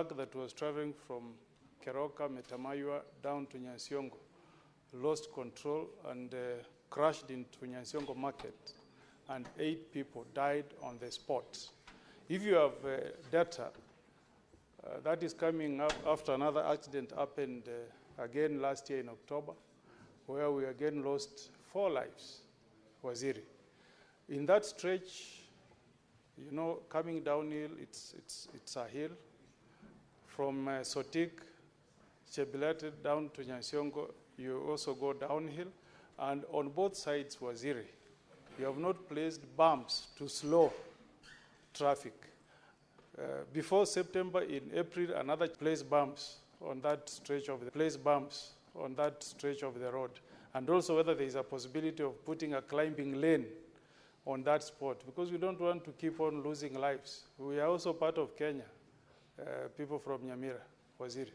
truck that was traveling from Keroka, Metamaywa, down to Nyansiongo lost control and crashed into Nyansiongo market, and 8 people died on the spot. If you have data, that is coming up after another accident happened again last year in October, where we again lost 4 lives, Waziri. In that stretch, you know, coming downhill, it's a hill. From Sotik, Chebilate down to Nyansiongo, you also go downhill. And on both sides, Waziri, you have not placed bumps to slow traffic. Before September, in April, another placed bumps on that stretch of the road. And also whether there is a possibility of putting a climbing lane on that spot, because we don't want to keep on losing lives. We are also part of Kenya, people from Nyamira. Waziri.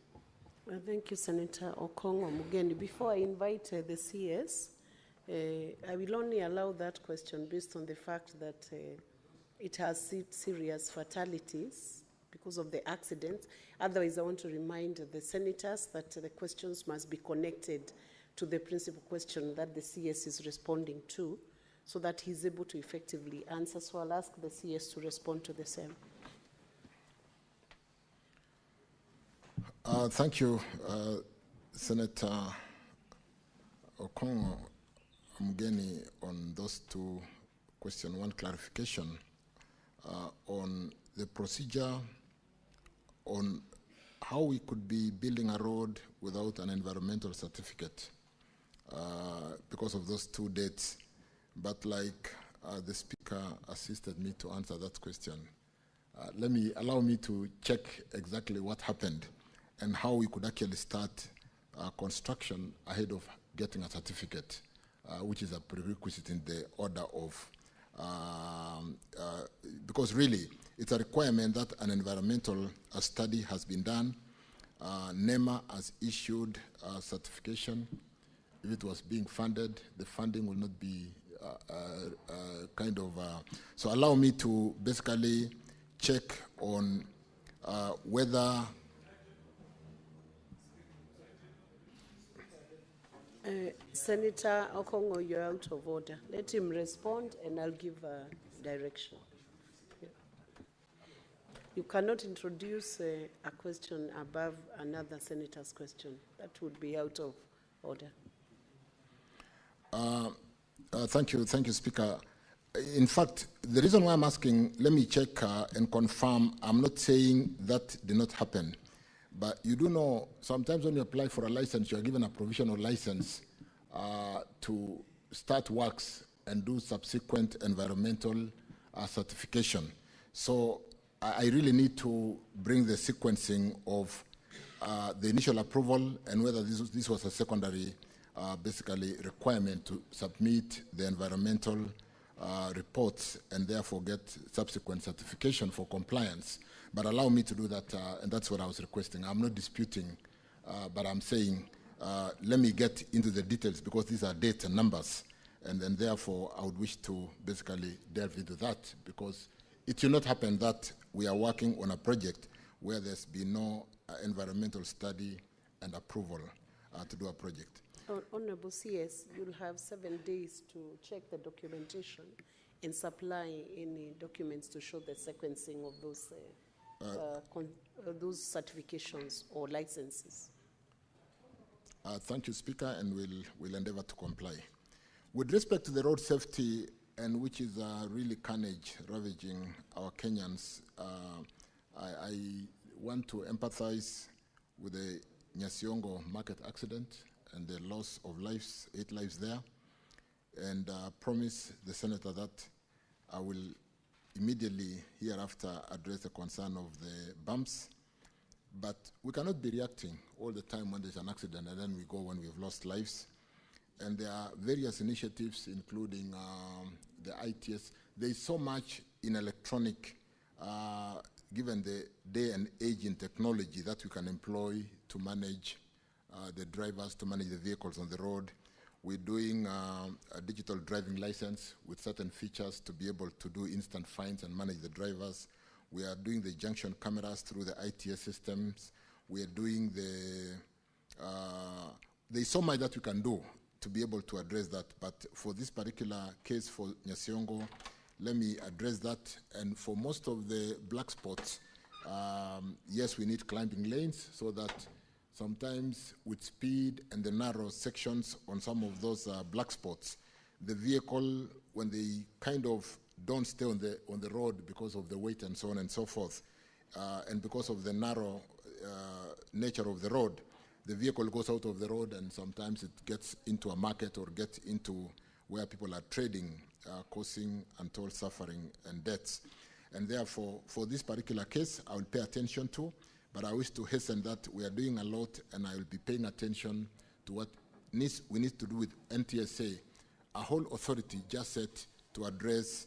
Well, thank you, Senator Okong'o Mugeni. Before I invite the CS, I will only allow that question based on the fact that it has serious fatalities because of the accident. Otherwise, I want to remind the senators that the questions must be connected to the principal question that the CS is responding to, so that he's able to effectively answer. So I'll ask the CS to respond to the same. Thank you, Senator Okong'o Mugeni, on those 2 questions. One clarification on the procedure on how we could be building a road without an environmental certificate because of those 2 dates. But like the speaker assisted me to answer that question, allow me to check exactly what happened and how we could actually start construction ahead of getting a certificate, which is a prerequisite in the order of, because really it's a requirement that an environmental study has been done. NEMA has issued a certification. If it was being funded, the funding will not be so allow me to basically check on whether Senator Okong'o, you're out of order. Let him respond and I'll give a direction. Yeah. You cannot introduce a question above another senator's question. That would be out of order. Thank you, Speaker. In fact, the reason why I'm asking, let me check and confirm. I'm not saying that did not happen. But you do know, sometimes when you apply for a license, you are given a provisional license to start works and do subsequent environmental certification. So I really need to bring the sequencing of the initial approval and whether this was a secondary, basically, requirement to submit the environmental reports and therefore get subsequent certification for compliance. But allow me to do that, and that's what I was requesting. I'm not disputing, but I'm saying, let me get into the details because these are dates and numbers, and then therefore I would wish to basically delve into that because it should not happen that we are working on a project where there's been no environmental study and approval to do a project. Honorable CS, you'll have 7 days to check the documentation and supply any documents to show the sequencing of those certifications or licenses. Thank you, Speaker, and we'll endeavor to comply. With respect to the road safety, and which is really carnage ravaging our Kenyans, I want to empathize with the Nyansiongo market accident and the loss of lives, 8 lives there, and promise the Senator that I will immediately hereafter address the concern of the bumps. But we cannot be reacting all the time when there's an accident and then we go when we've lost lives. And there are various initiatives, including the ITS. There is so much in electronic, given the day and age in technology, that we can employ to manage the drivers, to manage the vehicles on the road. We're doing a digital driving license with certain features to be able to do instant fines and manage the drivers. We are doing the junction cameras through the ITS systems. We are doing there's so much that we can do to be able to address that. But for this particular case for Nyasiongo, let me address that. And for most of the black spots, yes, we need climbing lanes so that sometimes with speed and the narrow sections on some of those black spots, the vehicle, when they kind of don't stay on the road because of the weight and so on and so forth, and because of the narrow nature of the road, the vehicle goes out of the road and sometimes it gets into a market or gets into where people are trading, causing untold suffering and deaths. And therefore, for this particular case, I will pay attention to, but I wish to hasten that we are doing a lot, and I will be paying attention to what we need to do with NTSA, a whole authority just set to address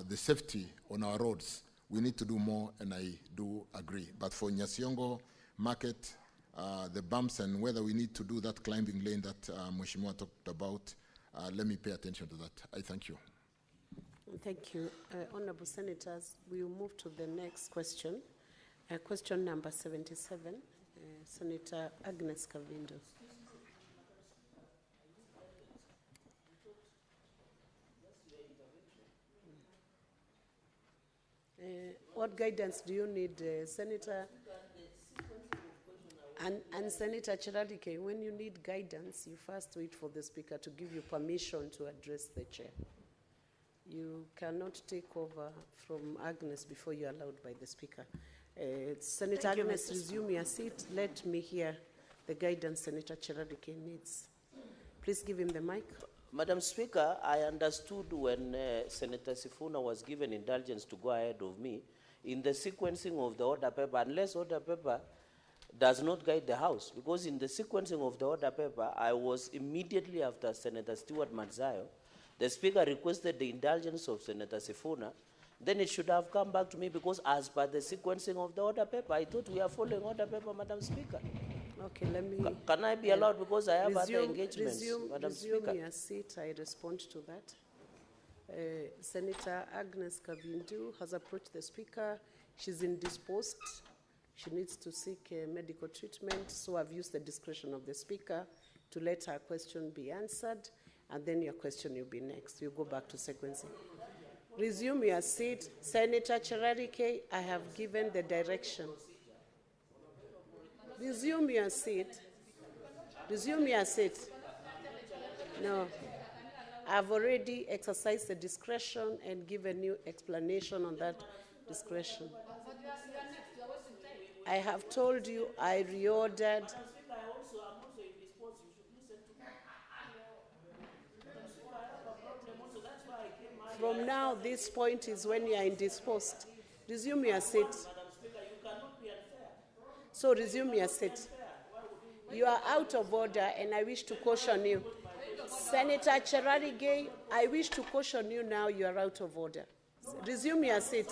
the safety on our roads. We need to do more, and I do agree. But for Nyasiongo Market, the bumps and whether we need to do that climbing lane that Mheshimiwa talked about, let me pay attention to that. I thank you. Thank you. Honorable Senators, we will move to the next question. Question number 77, Senator Agnes Kavindo. What guidance do you need, Senator? And Senator Chiradike, when you need guidance, you first wait for the Speaker to give you permission to address the Chair. You cannot take over from Agnes before you're allowed by the Speaker. Senator Agnes, resume your seat. Let me hear the guidance Senator Chiradike needs. Please give him the mic. Madam Speaker, I understood when Senator Sifuna was given indulgence to go ahead of me, in the sequencing of the order paper, unless order paper does not guide the House, because in the sequencing of the order paper, I was immediately after Senator Stewart Madzayo. The Speaker requested the indulgence of Senator Sifuna. Then it should have come back to me, because as per the sequencing of the order paper, I thought we are following order paper, Madam Speaker. Okay, let me... Can I be allowed, because I have other engagements, Madam Speaker? Resume your seat. I respond to that. Senator Agnes Kavindu has approached the Speaker. She's indisposed. She needs to seek medical treatment, so I've used the discretion of the Speaker to let her question be answered, and then your question will be next. We'll go back to sequencing. Resume your seat. Senator Chiradike, I have given the direction. Resume your seat. Resume your seat. No. I've already exercised the discretion and given you explanation on that discretion. I have told you I reordered. From now, this point is when you are indisposed. Resume your seat. So resume your seat. You are out of order, and I wish to caution you. Senator Chiradike, I wish to caution you now, you are out of order. Resume your seat.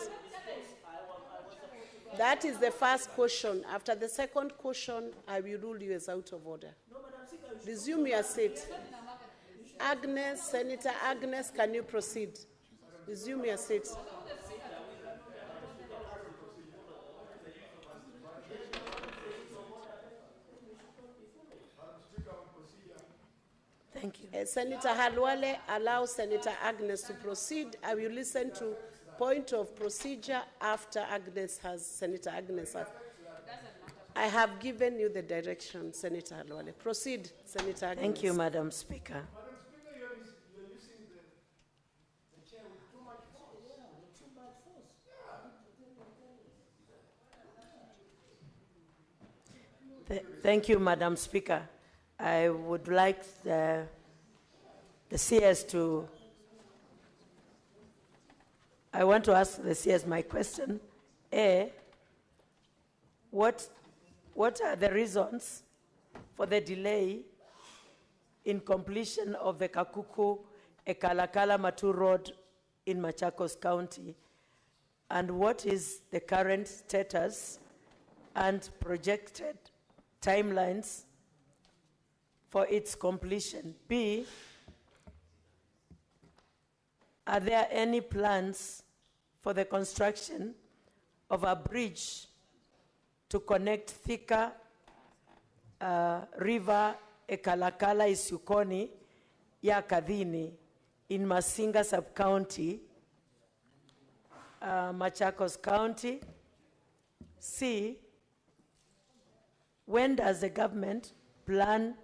That is the first caution. After the second caution, I will rule you as out of order. Resume your seat. Agnes, Senator Agnes, can you proceed? Resume your seat. Thank you. Senator Halwale, allow Senator Agnes to proceed. I will listen to point of procedure after Senator Agnes has. I have given you the direction, Senator Halwale. Proceed, Senator Agnes. Thank you, Madam Speaker. Madam Speaker, you're using the chair with too much force. Thank you, Madam Speaker. I would like the CS to... I want to ask the CS my question. A, what are the reasons for the delay in completion of the Kakuku-Ekalakala-Matu Road in Machakos County? And what is the current status and projected timelines for its completion? B, are there any plans for the construction of a bridge to connect Thika River Ekalakala Isukoni ya Kadhini in Masinga sub-county, Machakos County. C, when does the government plan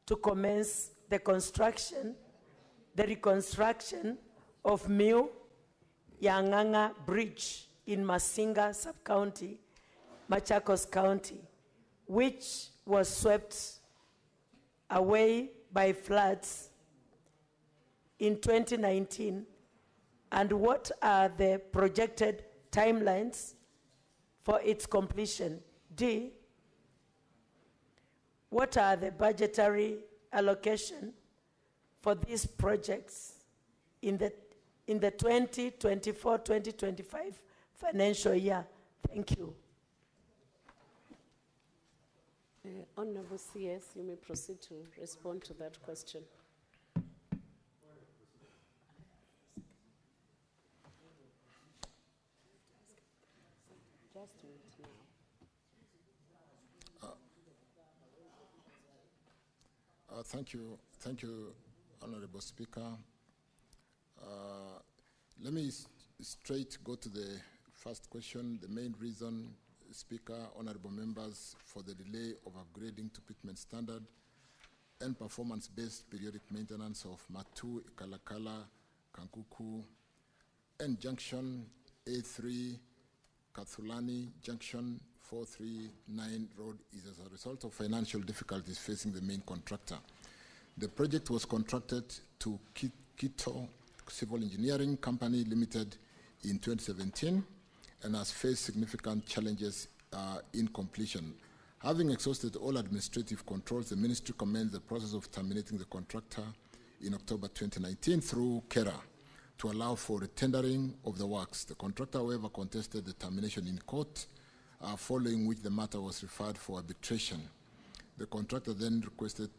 to commence the reconstruction of Miu Yanganga Bridge in Masinga sub-county, Machakos County, which was swept away by floods in 2019, and what are the projected timelines for its completion? D, what are the budgetary allocation for these projects in the 2024-2025 financial year? Thank you. Honorable CS, you may proceed to respond to that question. Just wait now. Thank you, Honorable Speaker. Let me straight go to the first question. The main reason, Speaker, honorable members, for the delay of upgrading to pitman standard and performance-based periodic maintenance of Matu, Ikalakala, Kankuku, and Junction A3, Kathulani, Junction 439 Road is as a result of financial difficulties facing the main contractor. The project was contracted to Quito Civil Engineering Company Limited in 2017 and has faced significant challenges in completion. Having exhausted all administrative controls, the ministry commenced the process of terminating the contractor in October 2019 through KERA to allow for retendering of the works. The contractor, however, contested the termination in court, following which the matter was referred for arbitration. The contractor then requested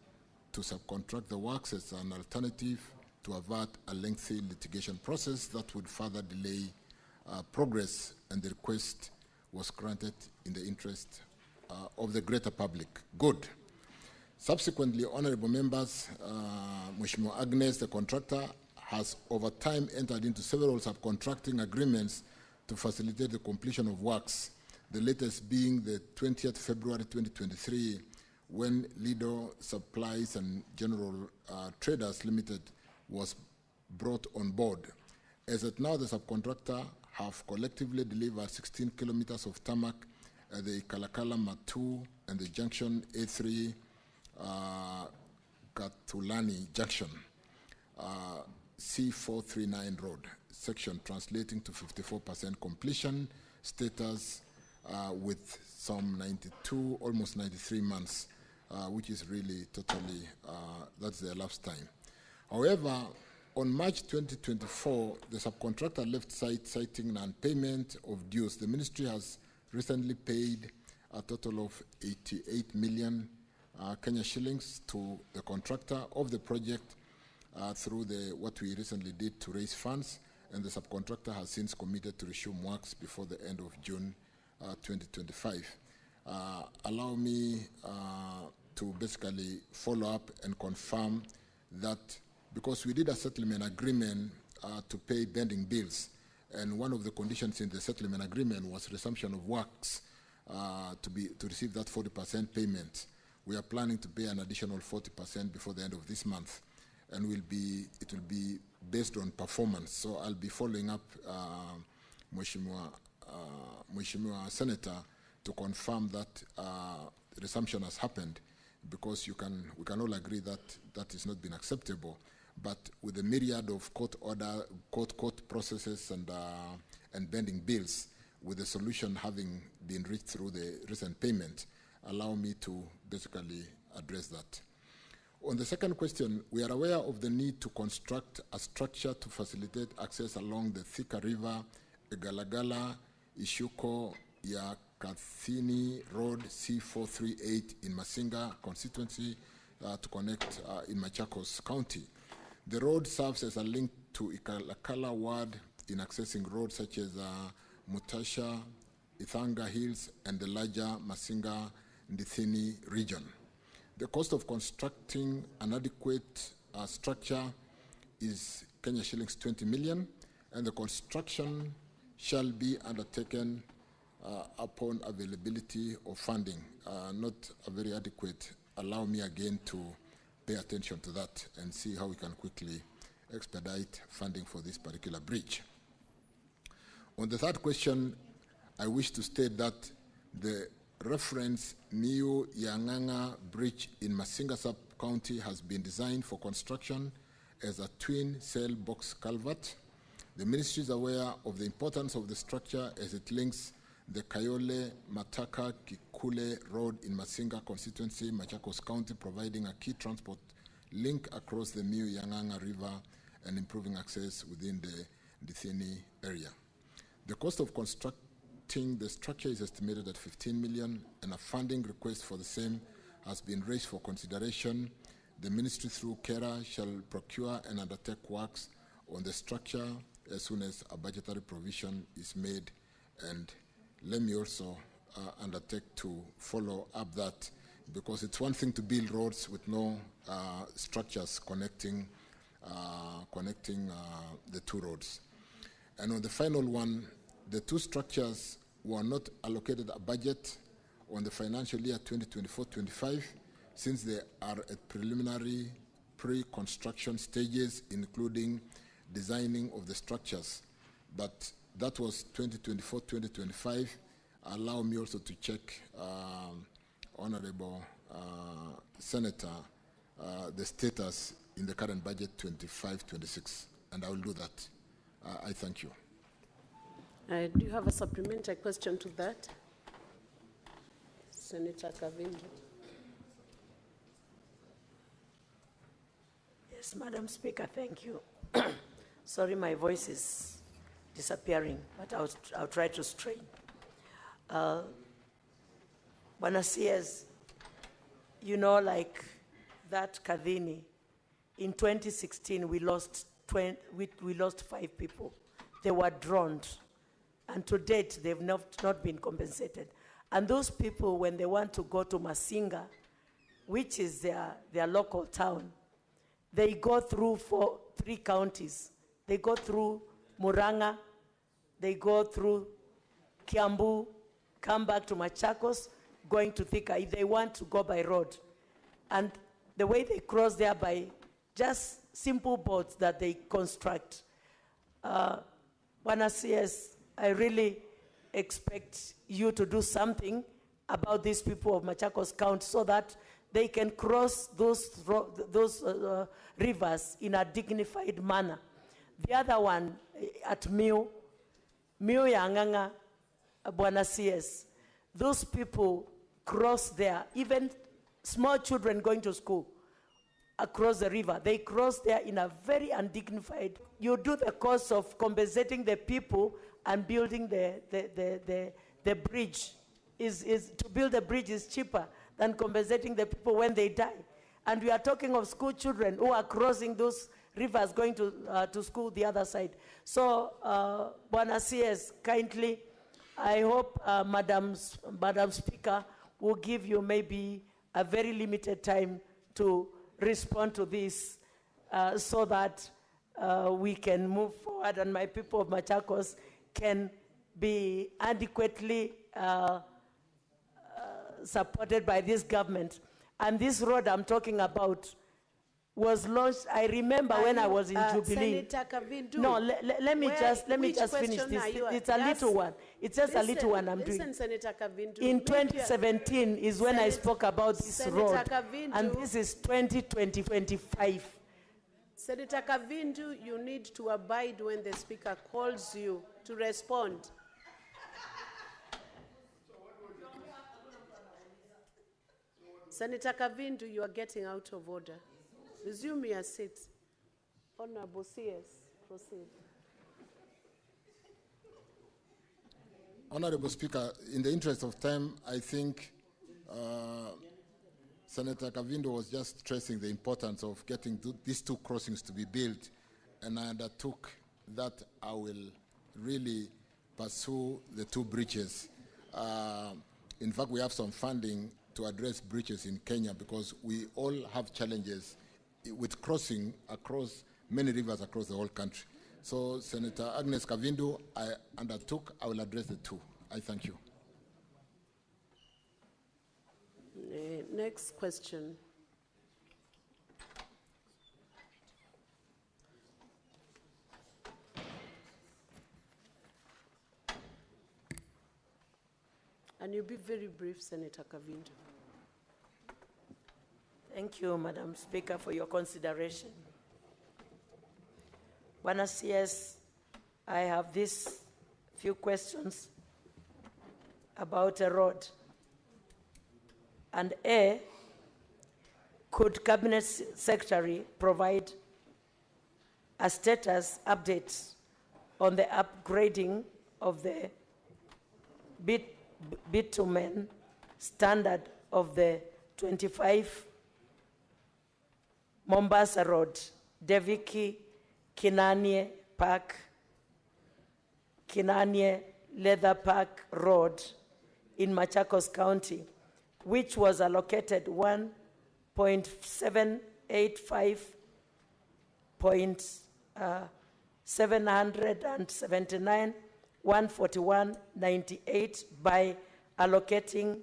to subcontract the works as an alternative to avert a lengthy litigation process that would further delay progress, and the request was granted in the interest of the greater public good. Subsequently, honorable members, Mheshimiwa Agnes, the contractor, has over time entered into several subcontracting agreements to facilitate the completion of works, the latest being the 20th February 2023, when Lido Supplies and General Traders Limited was brought on board. As at now, the subcontractor have collectively delivered 16 kilometers of tarmac at the Kalakala Matu and the Junction A3 Katulani Junction, C439 Road section, translating to 54% completion status with some 92, almost 93 months, which is really totally, that's the elapsed time. However, on March 2024, the subcontractor left site citing non-payment of dues. The ministry has recently paid a total of 88 million Kenya shillings to the contractor of the project through what we recently did to raise funds, and the subcontractor has since committed to resume works before the end of June 2025. Allow me to basically follow up and confirm that, because we did a settlement agreement to pay pending bills, and one of the conditions in the settlement agreement was resumption of works to receive that 40% payment. We are planning to pay an additional 40% before the end of this month, and it will be based on performance. So I'll be following up, Mheshimiwa Senator, to confirm that resumption has happened, because we can all agree that that has not been acceptable. But with the myriad of court processes and pending bills, with the solution having been reached through the recent payment, allow me to basically address that. On the second question, we are aware of the need to construct a structure to facilitate access along the Thika River, Galagala, Ishuko, Yakathini Road, C438 in Masinga constituency to connect in Machakos County. The road serves as a link to Ikalakala ward in accessing roads such as Mutasha, Ithanga Hills, and the larger Masinga-Ndithini region. The cost of constructing an adequate structure is Kenya shillings 20 million, and the construction shall be undertaken upon availability of funding. Not a very adequate. Allow me again to pay attention to that and see how we can quickly expedite funding for this particular bridge. On the third question, I wish to state that the reference New Yanganga Bridge in Masinga Sub-County has been designed for construction as a twin cell box culvert. The ministry is aware of the importance of the structure as it links the Kayole Mataka Kikule Road in Masinga constituency, Machakos County, providing a key transport link across the New Yanganga River and improving access within the Ndithini area. The cost of constructing the structure is estimated at 15 million, and a funding request for the same has been raised for consideration. The ministry through KERA shall procure and undertake works on the structure as soon as a budgetary provision is made, and let me also undertake to follow up that, because it's one thing to build roads with no structures connecting the two roads. And on the final one, the two structures were not allocated a budget on the financial year 2024-25, since they are at preliminary pre-construction stages, including designing of the structures. But that was 2024-2025. Allow me also to check, Honorable Senator, the status in the current budget 25-26, and I will do that. I thank you. Do you have a supplementary question to that? Senator Kavindu. Yes, Madam Speaker, thank you. Sorry, my voice is disappearing, but I'll try to strain. Bwana CS, you know, like that Kadhini, in 2016 we lost 5 people. They were drowned, and to date they've not been compensated. And those people, when they want to go to Masinga, which is their local town, they go through 3 counties. They go through Muranga, they go through Kiambu, come back to Machakos, going to Thika, if they want to go by road. And the way they cross there by just simple boats that they construct. Bwana CS, I really expect you to do something about these people of Machakos County so that they can cross those rivers in a dignified manner. The other one at Miu Yanganga, Bwana CS, those people cross there, even small children going to school across the river, they cross there in a very undignified. You do the cost of compensating the people and building the bridge. To build a bridge is cheaper than compensating the people when they die. And we are talking of school children who are crossing those rivers going to school the other side. So, Bwana CS, kindly, I hope Madam Speaker will give you maybe a very limited time to respond to this so that we can move forward and my people of Machakos can be adequately supported by this government. And this road I'm talking about was launched, I remember when I was in Jubilee. Senator Kavindu. No, let me just finish this. It's a little one. It's just a little one I'm doing. Senator Kavindu. In 2017 is when I spoke about this Senator road. Kavindu. And this is 2020-25. Senator Kavindu, you need to abide when the Speaker calls you to respond. Senator Kavindu, you are getting out of order. Resume your seat. Honorable CS, proceed. Honorable Speaker, in the interest of time, I think Senator Kavindu was just stressing the importance of getting these 2 crossings to be built, and I undertook that I will really pursue the 2 bridges. In fact, we have some funding to address breaches in Kenya because we all have challenges with crossing across many rivers across the whole country. So Senator Agnes Kavindu, I undertook, I will address the two. I thank you. Next question. And you'll be very brief, Senator Kavindu. Thank you, Madam Speaker, for your consideration. Bwana CS, I have these few questions about a road. And A, could Cabinet Secretary provide a status update on the upgrading of the bitumen standard of the 25 Mombasa Road, Deviki, Kinanie Park, Kinanie Leather Park Road in Machakos County, which was allocated 1.779 141.98 by allocating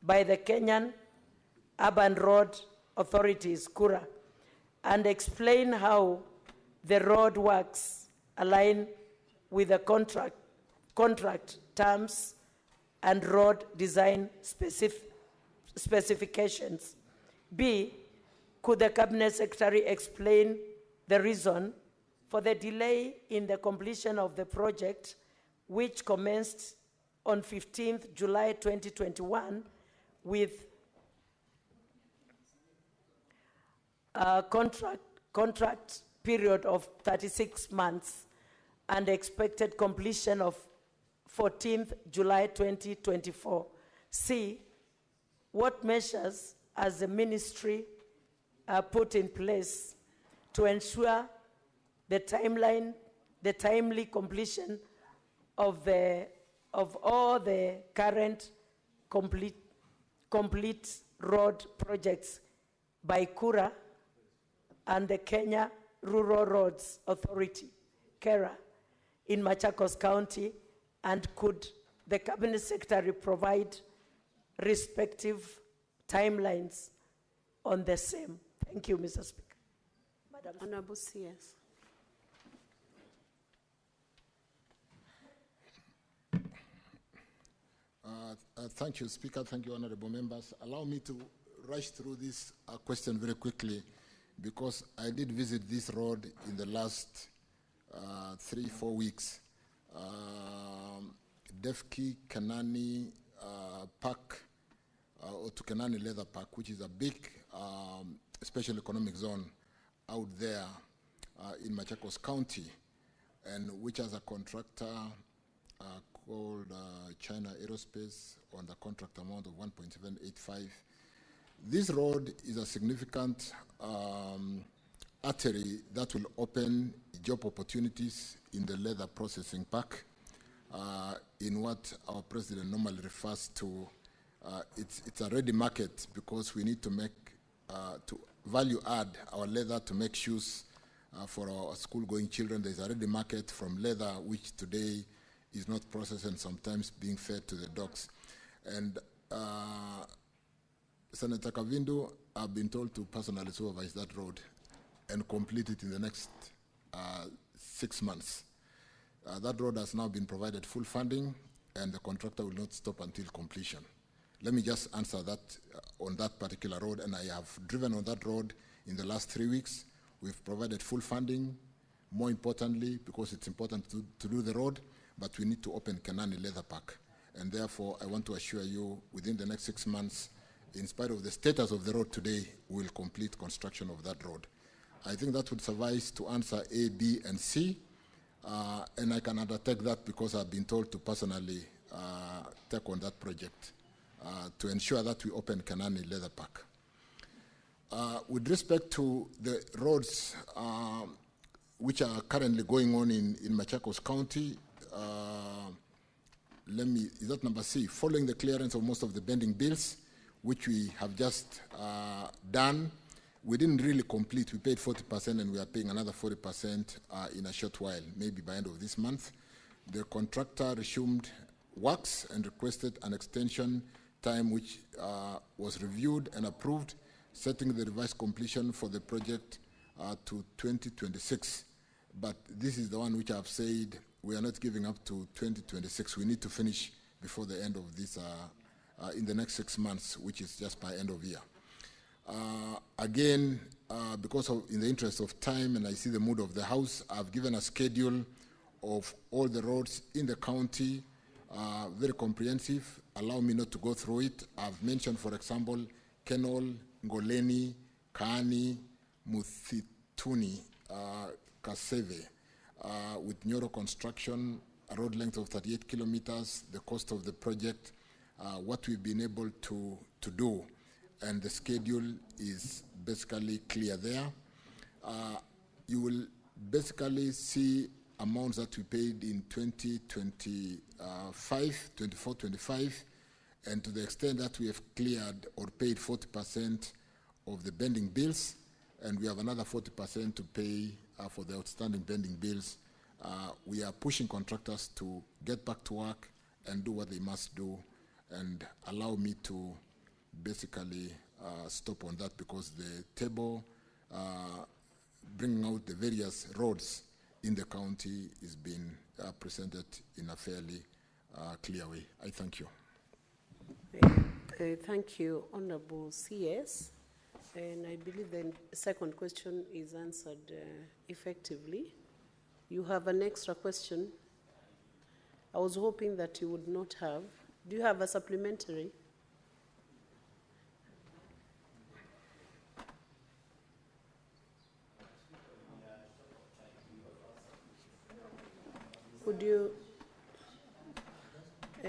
by the Kenyan Urban Road Authorities, KURA, and explain how the road works align with the contract terms and road design specifications. B, could the Cabinet Secretary explain the reason for the delay in the completion of the project, which commenced on 15th July 2021 with a contract period of 36 months and expected completion of 14th July 2024. C, what measures has the ministry put in place to ensure the timely completion of all the current complete road projects by KURA and the Kenya Rural Roads Authority, KERA, in Machakos County, and could the Cabinet Secretary provide respective timelines on the same? Thank you, Mr. Speaker. Madam Honorable CS. Thank you, Speaker. Thank you, honorable members. Allow me to rush through this question very quickly because I did visit this road in the last 3-4 weeks. Defki Kanani Park, or to Kanani Leather Park, which is a big special economic zone out there in Machakos County, and which has a contractor called China Aerospace on the contract amount of 1.785. This road is a significant artery that will open job opportunities in the leather processing park, in what our president normally refers to. It's a ready market because we need to make, to value add our leather to make shoes for our school-going children. There's a ready market from leather, which today is not processed and sometimes being fed to the dogs. And Senator Kavindu, I've been told to personally supervise that road and complete it in the next 6 months. That road has now been provided full funding, and the contractor will not stop until completion. Let me just answer that on that particular road, and I have driven on that road in the last 3 weeks. We've provided full funding, more importantly, because it's important to do the road, but we need to open Kanani Leather Park. And therefore, I want to assure you, within the next 6 months, in spite of the status of the road today, we'll complete construction of that road. I think that would suffice to answer A, B, and C, and I can undertake that because I've been told to personally take on that project to ensure that we open Kanani Leather Park. With respect to the roads which are currently going on in Machakos County, is that number C? Following the clearance of most of the pending bills, which we have just done, we didn't really complete. We paid 40% and we are paying another 40% in a short while, maybe by end of this month. The contractor resumed works and requested an extension time which was reviewed and approved, setting the revised completion for the project to 2026. But this is the one which I've said we are not giving up to 2026. We need to finish before the end of this, in the next 6 months, which is just by end of year. Again, because of, in the interest of time, and I see the mood of the House, I've given a schedule of all the roads in the county, very comprehensive. Allow me not to go through it. I've mentioned, for example, Kenol, Ngoleni, Kaani, Muthituni, Kaseve, with Nyoro construction, a road length of 38 kilometers, the cost of the project, what we've been able to do, and the schedule is basically clear there. You will basically see amounts that we paid in 24, 25, and to the extent that we have cleared or paid 40% of the pending bills, and we have another 40% to pay for the outstanding pending bills. We are pushing contractors to get back to work and do what they must do, and allow me to basically stop on that, because the table bringing out the various roads in the county is being presented in a fairly clear way. I thank you. Thank you, Honorable CS. And I believe the second question is answered effectively. You have an extra question. I was hoping that you would not have. Do you have a supplementary? Could you,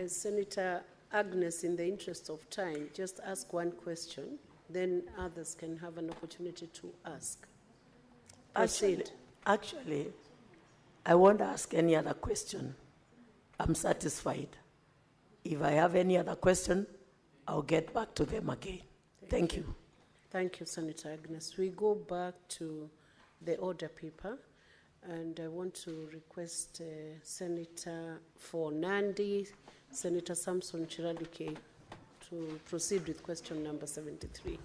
Senator Agnes, in the interest of time, just ask one question, then others can have an opportunity to ask. Proceed. Actually, I won't ask any other question. I'm satisfied. If I have any other question, I'll get back to them again. Thank you. Thank you, Senator Agnes. We go back to the order paper, and I want to request Senator for Nandi, Senator Samson Chiralike, to proceed with question number 73.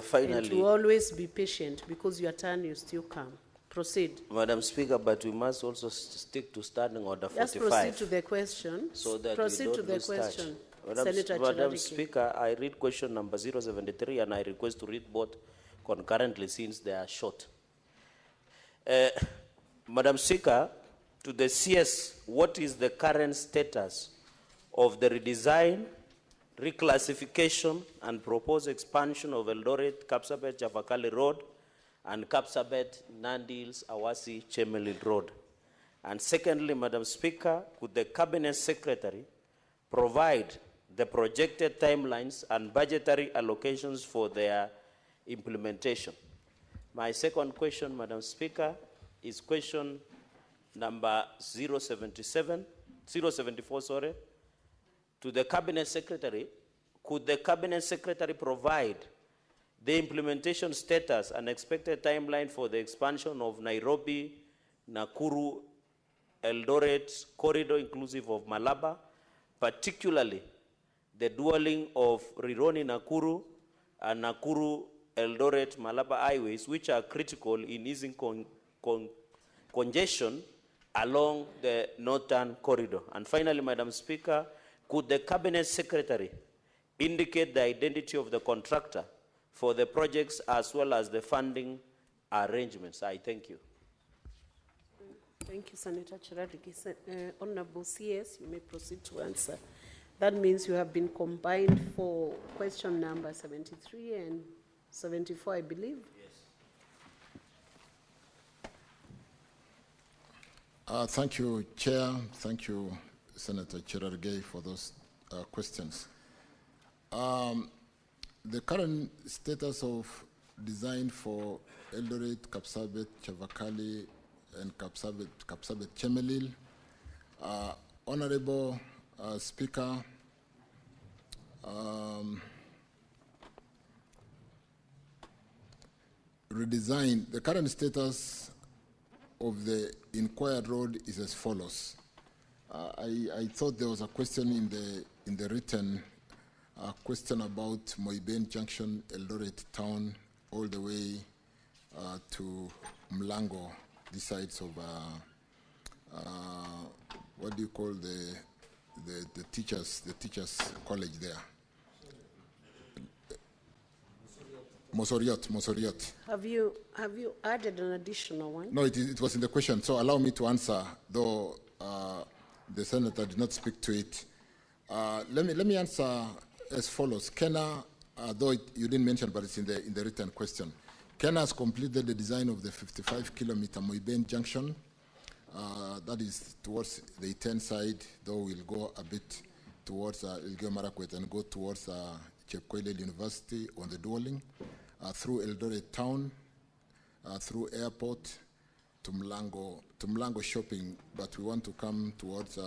Finally, and to always be patient, because your turn will still come. Proceed. Madam Speaker, but we must also stick to standing order 45. Just proceed to the question. So that proceed we don't to the lose question. touch. Senator Madam Chiralike. Speaker, I read question number 073 and I request to read both concurrently since they are short. Madam Speaker, to the CS, what is the current status of the redesign, reclassification, and proposed expansion of Eldoret, Kapsabet, Chavakali Road, and Kapsabet, Nandi Hills, Awasi, Chemelil Road? And secondly, Madam Speaker, could the Cabinet Secretary provide the projected timelines and budgetary allocations for their implementation? My second question, Madam Speaker, is question number 074, sorry. To the Cabinet Secretary, could the Cabinet Secretary provide the implementation status and expected timeline for the expansion of Nairobi, Nakuru, Eldoret corridor inclusive of Malaba, particularly the dualling of Rironi Nakuru and Nakuru Eldoret Malaba highways, which are critical in easing congestion along the northern corridor? And finally, Madam Speaker, could the Cabinet Secretary indicate the identity of the contractor for the projects as well as the funding arrangements? I thank you. Thank you, Senator Chiralike. Honorable CS, you may proceed to answer. That means you have been combined for question number 73 and 74, I believe. Yes. Thank you, Chair. Thank you, Senator Chiralike, for those questions. The current status of design for Eldoret, Kapsabet, Chavakali, and Kapsabet Chemelil, Honorable Speaker, redesign, the current status of the inquired road is as follows. I thought there was a question in the written question about Moiben Junction, Eldoret Town, all the way to Mlango, the sides of what do you call the teachers college there? Mosoriot. Have you added an additional one? No, it was in the question, so allow me to answer, though the senator did not speak to it. Let me answer as follows. Kenya, though you didn't mention, but it's in the written question. Kenya has completed the design of the 55-kilometer Moiben Junction. That is towards the Iten side, though we'll go a bit towards Elgeyo Marakwet and go towards Chepkoilel University on the Duoling, through Eldoret Town, through airport to Mlango shopping, but we want to come towards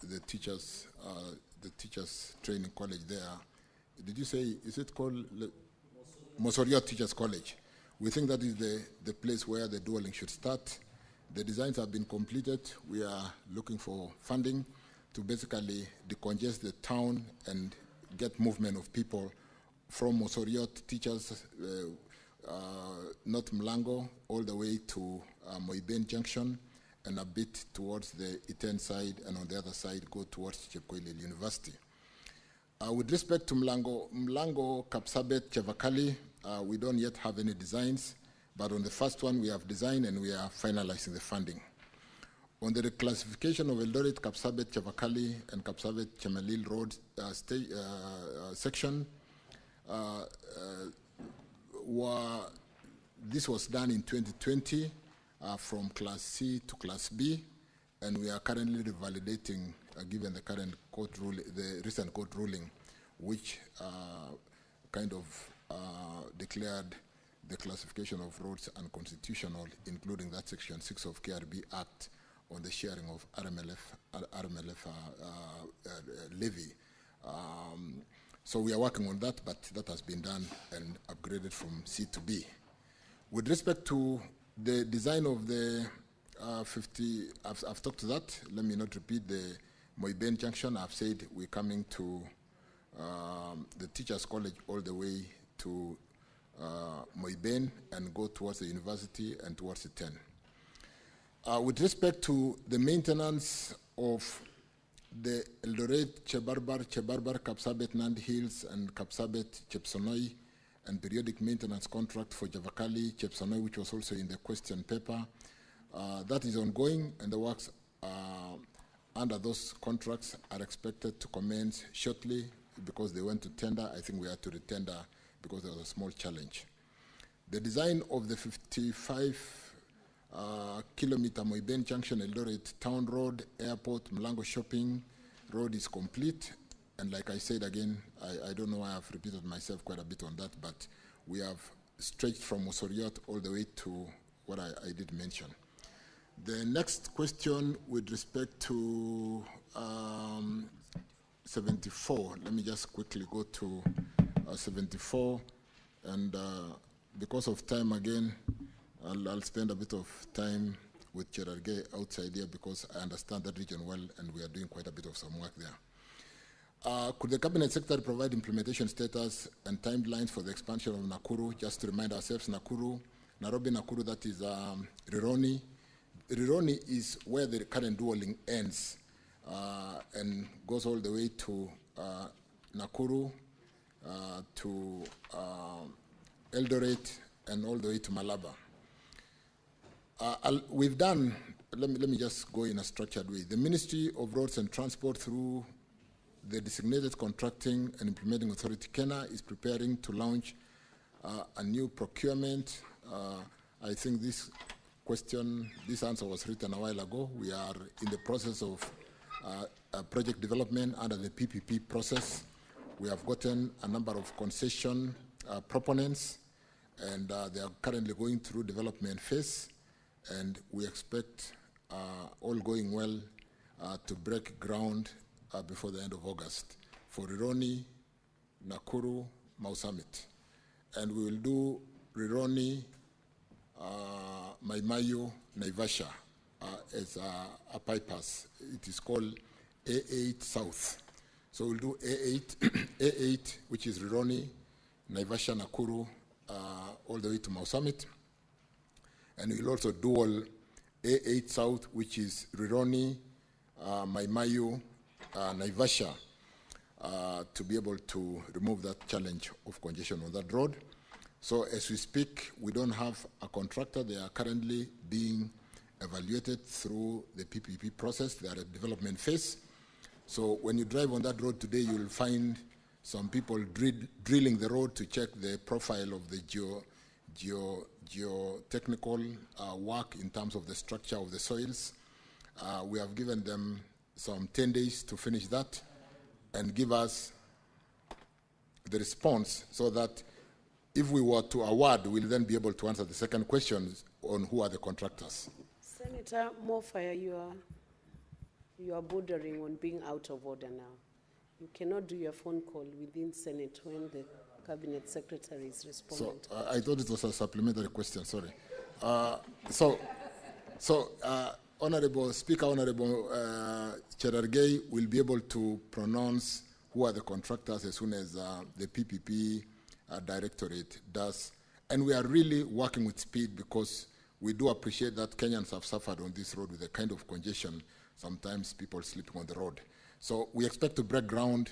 the teachers training college there. Did you say, is it called Mosoriot Teachers College? We think that is the place where the dueling should start. The designs have been completed. We are looking for funding to basically decongest the town and get movement of people from Mosoriot Teachers, North Mlango, all the way to Moiben Junction, and a bit towards the Iten side, and on the other side go towards Chepkoilel University. With respect to Mlango, Kapsabet, Chavakali, we don't yet have any designs, but on the first one we have designed and we are finalizing the funding. On the reclassification of Eldoret, Kapsabet, Chavakali, and Kapsabet, Chemelil Road section, this was done in 2020 from Class C to Class B, and we are currently revalidating, given the current court ruling, the recent court ruling, which kind of declared the classification of roads unconstitutional, including that Section 6 of KRB Act on the sharing of RMLF levy. So we are working on that, but that has been done and upgraded from C to B. With respect to the design of the 50, I've talked to that. Let me not repeat the Moiben Junction. I've said we're coming to the Teachers College all the way to Moiben and go towards the university and towards the 10. With respect to the maintenance of the Eldoret, Chebarbar, Kapsabet, Nandi Hills, and Kapsabet, Chepsonoi, and periodic maintenance contract for Javakali, Chepsonoi, which was also in the question paper, that is ongoing, and the works under those contracts are expected to commence shortly because they went to tender. I think we had to retender because there was a small challenge. The design of the 55-kilometer Moiben Junction, Eldoret Town Road, Airport, Mlango Shopping Road is complete. And like I said again, I don't know why I've repeated myself quite a bit on that, but we have stretched from Mosoriot all the way to what I did mention. The next question with respect to 74, let me just quickly go to 74, and because of time again, I'll spend a bit of time with CHIRCHIR outside here because I understand that region well and we are doing quite a bit of some work there. Could the Cabinet Secretary provide implementation status and timelines for the expansion of Nakuru? Just to remind ourselves, Nairobi Nakuru, that is Rironi. Rironi is where the current dueling ends and goes all the way to Nakuru, to Eldoret, and all the way to Malaba. We've done, let me just go in a structured way. The Ministry of Roads and Transport, through the designated contracting and implementing authority, Kenya, is preparing to launch a new procurement. I think this answer was written a while ago. We are in the process of project development under the PPP process. We have gotten a number of concession proponents, and they are currently going through development phase, and we expect, all going well, to break ground before the end of August for Rironi, Nakuru, Mau Summit. And we will do Rironi, Maimayu, Naivasha as a bypass. It is called A8 South. So we'll do A8, A8, which is Rironi, Naivasha, Nakuru, all the way to Mau Summit. And we'll also dual A8 South, which is Rironi, Maimayu, Naivasha, to be able to remove that challenge of congestion on that road. So as we speak, we don't have a contractor. They are currently being evaluated through the PPP process. They are at development phase. So when you drive on that road today, you will find some people drilling the road to check the profile of the geotechnical work in terms of the structure of the soils. We have given them some 10 days to finish that and give us the response so that if we were to award, we'll then be able to answer the second question on who are the contractors. Senator Mofaya, you are bordering on being out of order now. You cannot do your phone call within Senate when the Cabinet Secretary is responding. So I thought it was a supplementary question, sorry. Honorable Speaker, Honorable Cherargei will be able to pronounce who are the contractors as soon as the PPP Directorate does. And we are really working with speed because we do appreciate that Kenyans have suffered on this road with the kind of congestion, sometimes people sleeping on the road. So we expect to break ground,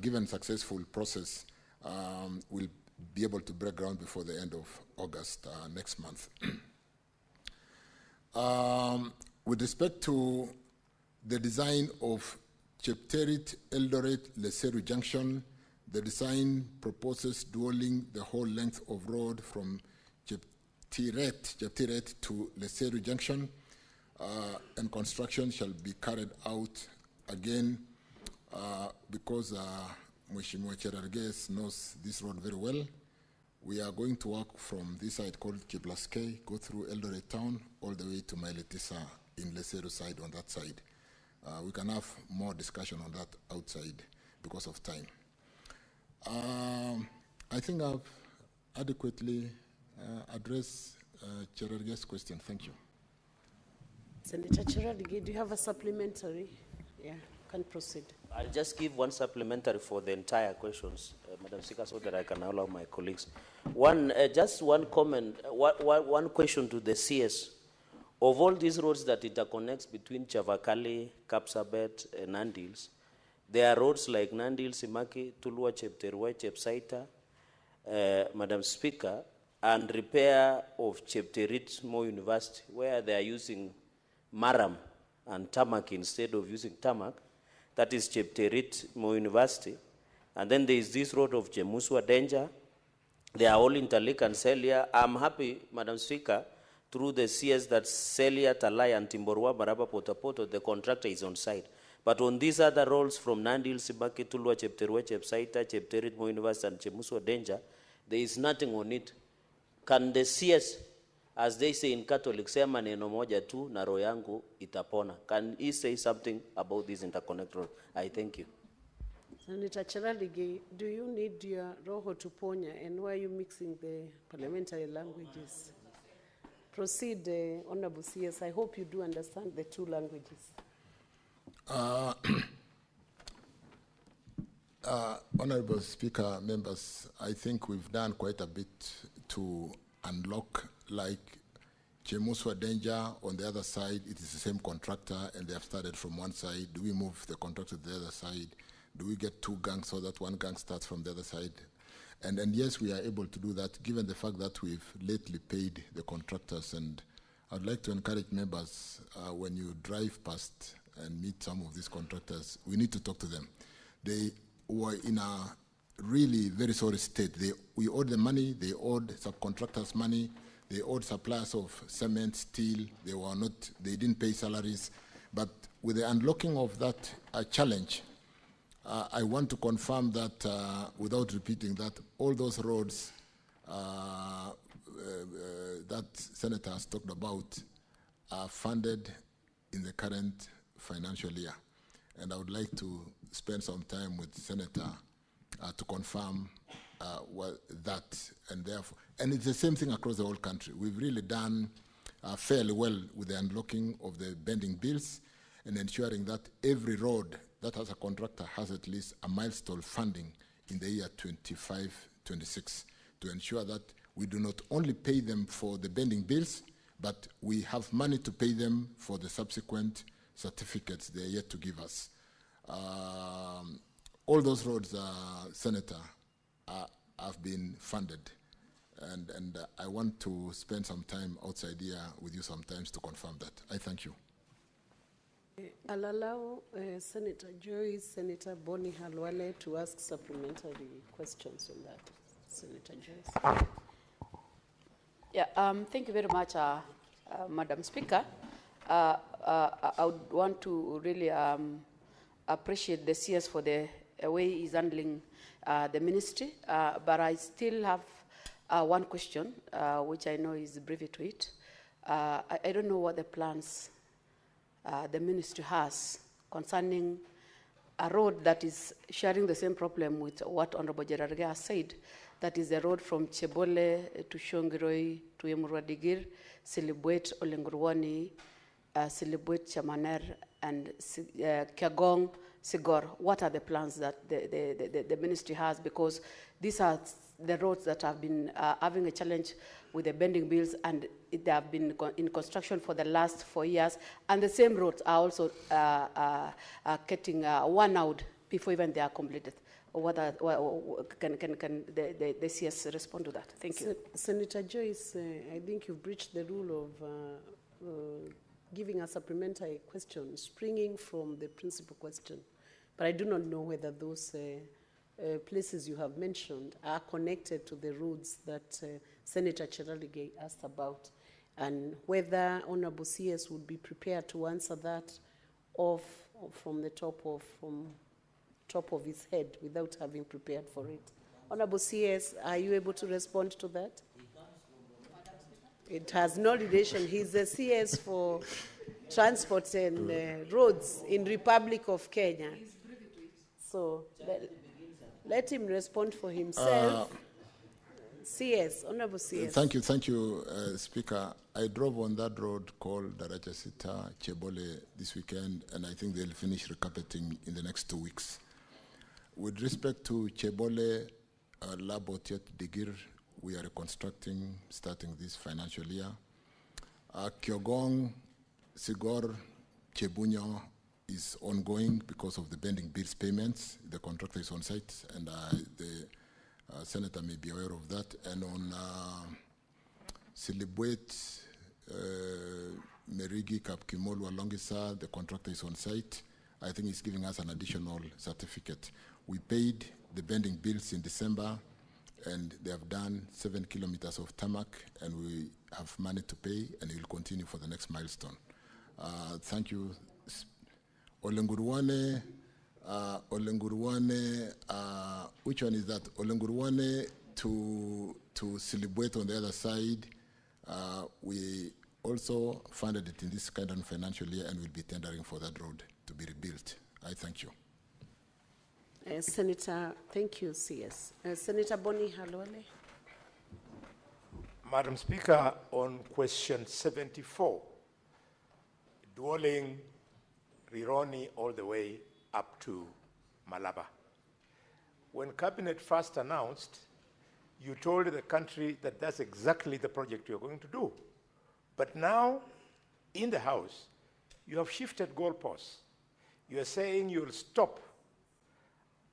given successful process, we'll be able to break ground before the end of August next month. With respect to the design of Chepterit, Eldoret, Leseru Junction, the design proposes dualing the whole length of road from Cheptiret to Leseru Junction, and construction shall be carried out again because Mheshimiwa Cherargei knows this road very well. We are going to work from this side called Kiblaskei, go through Eldoret town, all the way to Mailetisa in Leseru side on that side. We can have more discussion on that outside because of time. I think I've adequately addressed Cherargei's question. Thank you. Senator Cherargei, do you have a supplementary? Yeah, you can proceed. I'll just give one supplementary for the entire questions, Madam Speaker, so that I can allow my colleagues. Just one comment, one question to the CS. Of all these roads that interconnects between Chavakali, Kapsabet, and Nandils, there are roads like Nandil, Simaki, Tulua, Chepterua, Chepsaita, Madam Speaker, and repair of Chepterit Mo University, where they are using Maram and Tamak instead of using Tamak. That is Chepterit Mo University. And then there is this road of Jemuswa Danger. They are all interlinked and Celia. I'm happy, Madam Speaker, through the CS that Celia, Talai, and Timborwa, Baraba, Potapoto, the contractor is on site. But on these other roads from Nandil, Sibaki, Tulua, Chepterua, Chepsaita, Chepterit Mo University, and Chemuswa Danger, there is nothing on it. Can the CS, as they say in Catholic, sema neno moja tu na roho yangu itapona? Can he say something about this interconnect road? I thank you. Senator Cherargei, do you need your roho to ponya, and why are you mixing the parliamentary languages? Proceed, Honorable CS. I hope you do understand the two languages. Honorable Speaker, members, I think we've done quite a bit to unlock, like Chemuswa Danger on the other side, it is the same contractor and they have started from one side. Do we move the contractor to the other side? Do we get two gangs so that one gang starts from the other side? And yes, we are able to do that given the fact that we've lately paid the contractors. And I'd like to encourage members, when you drive past and meet some of these contractors, we need to talk to them. They were in a really very sorry state. We owed them money, they owed subcontractors money, they owed suppliers of cement, steel, they didn't pay salaries. But with the unlocking of that challenge, I want to confirm that, without repeating that, all those roads that Senator has talked about are funded in the current financial year. And I would like to spend some time with the Senator to confirm that, and therefore, and it's the same thing across the whole country. We've really done fairly well with the unlocking of the bending bills and ensuring that every road that has a contractor has at least a milestone funding in the year 25-26 to ensure that we do not only pay them for the bending bills, but we have money to pay them for the subsequent certificates they are yet to give us. All those roads, Senator, have been funded. And I want to spend some time outside here with you sometimes to confirm that. I thank you. I'll allow Senator Joyce, Senator Bonnie Halwale to ask supplementary questions on that. Senator Joyce. Yeah, thank you very much, Madam Speaker. I would want to really appreciate the CS for the way he's handling the ministry, but I still have one question, which I know is brief to it. I don't know what the plans the ministry has concerning a road that is sharing the same problem with what Honorable Gerarge has said. That is the road from Chebole to Shongiroi to Emurwadigir, Silibwet, Olengurwani, Silibwet, Chamaner, and Kiagong, Sigor. What are the plans that the ministry has? Because these are the roads that have been having a challenge with the bending bills, and they have been in construction for the last 4 years. And the same roads are also getting worn out before even they are completed. Can the CS respond to that? Thank you. Senator Joyce, I think you've breached the rule of giving a supplementary question springing from the principal question. But I do not know whether those places you have mentioned are connected to the roads that Senator Cherargei asked about, and whether Honorable CS would be prepared to answer that from the top of his head without having prepared for it. Honorable CS, are you able to respond to that? It has no relation. He's the CS for transport and roads in Republic of Kenya. So let him respond for himself. CS, Honorable CS. Thank you, Speaker. I drove on that road called Daraja Sita, Chebole this weekend, and I think they'll finish recarpeting in the next 2 weeks. With respect to Chebole, Labotiet Digir, we are reconstructing starting this financial year. Kiogong, Sigor, Chebunyo is ongoing because of the bending bills payments. The contractor is on site, and the Senator may be aware of that. And on Silibwet, Merigi, Kapkimolu, Longisa, the contractor is on site. I think he's giving us an additional certificate. We paid the bending bills in December, and they have done 7 kilometers of tarmac, and we have money to pay, and he will continue for the next milestone. Thank you. Olengurwane, which one is that? Olengurwane to Silibwet on the other side. We also funded it in this kind of financial year, and will be tendering for that road to be rebuilt. I thank you. Senator, thank you, CS. Senator Bonnie Halwale. Madam Speaker, on question 74, dwelling Rironi all the way up to Malaba. When Cabinet first announced, you told the country that that's exactly the project you're going to do. But now, in the House, you have shifted goalposts. You are saying you'll stop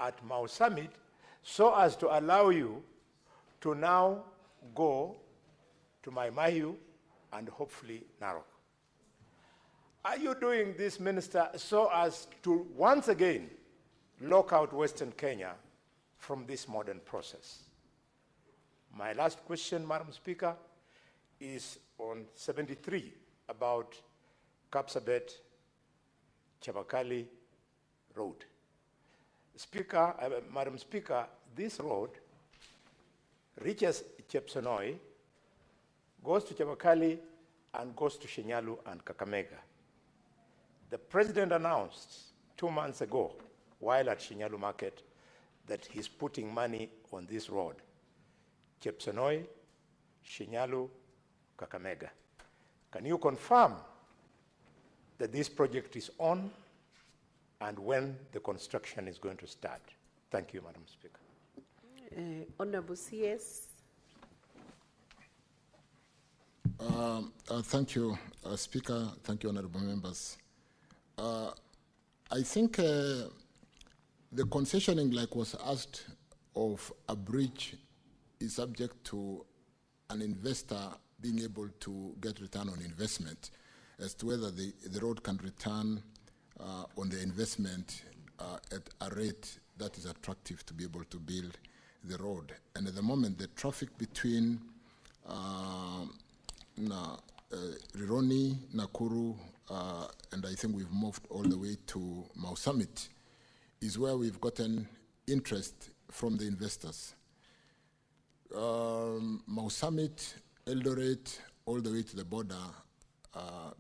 at Mau Summit so as to allow you to now go to Mai Mahiu and hopefully Narok. Are you doing this, Minister, so as to once again lock out Western Kenya from this modern process? My last question, Madam Speaker, is on 73 about Kapsabet Chabakali Road. Madam Speaker, this road reaches Chepsonoi, goes to Chabakali, and goes to Shinyalu and Kakamega. The president announced 2 months ago, while at Shinyalu Market, that he's putting money on this road, Chepsonoi, Shinyalu, Kakamega. Can you confirm that this project is on and when the construction is going to start? Thank you, Madam Speaker. Honorable CS. Thank you, Speaker. Thank you, honorable members. I think the concessioning, like was asked, of a bridge is subject to an investor being able to get return on investment as to whether the road can return on the investment at a rate that is attractive to be able to build the road. And at the moment, the traffic between Rironi, Nakuru, and I think we've moved all the way to Mau Summit, is where we've gotten interest from the investors. Mau Summit, Eldoret, all the way to the border.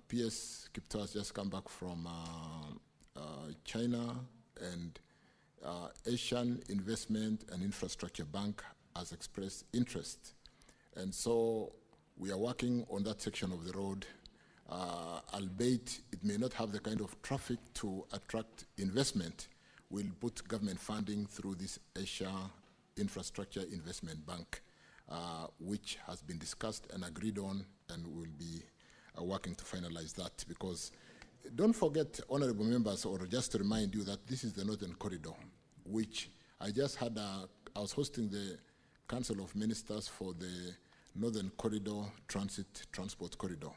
PS Kipto has just come back from China, and Asian Investment and Infrastructure Bank has expressed interest. And so we are working on that section of the road, albeit it may not have the kind of traffic to attract investment. We'll put government funding through this Asia Infrastructure Investment Bank, which has been discussed and agreed on, and we'll be working to finalize that. Because don't forget, honorable members, or just to remind you that this is the Northern Corridor, which I just had I was hosting the Council of Ministers for the Northern Corridor Transport Corridor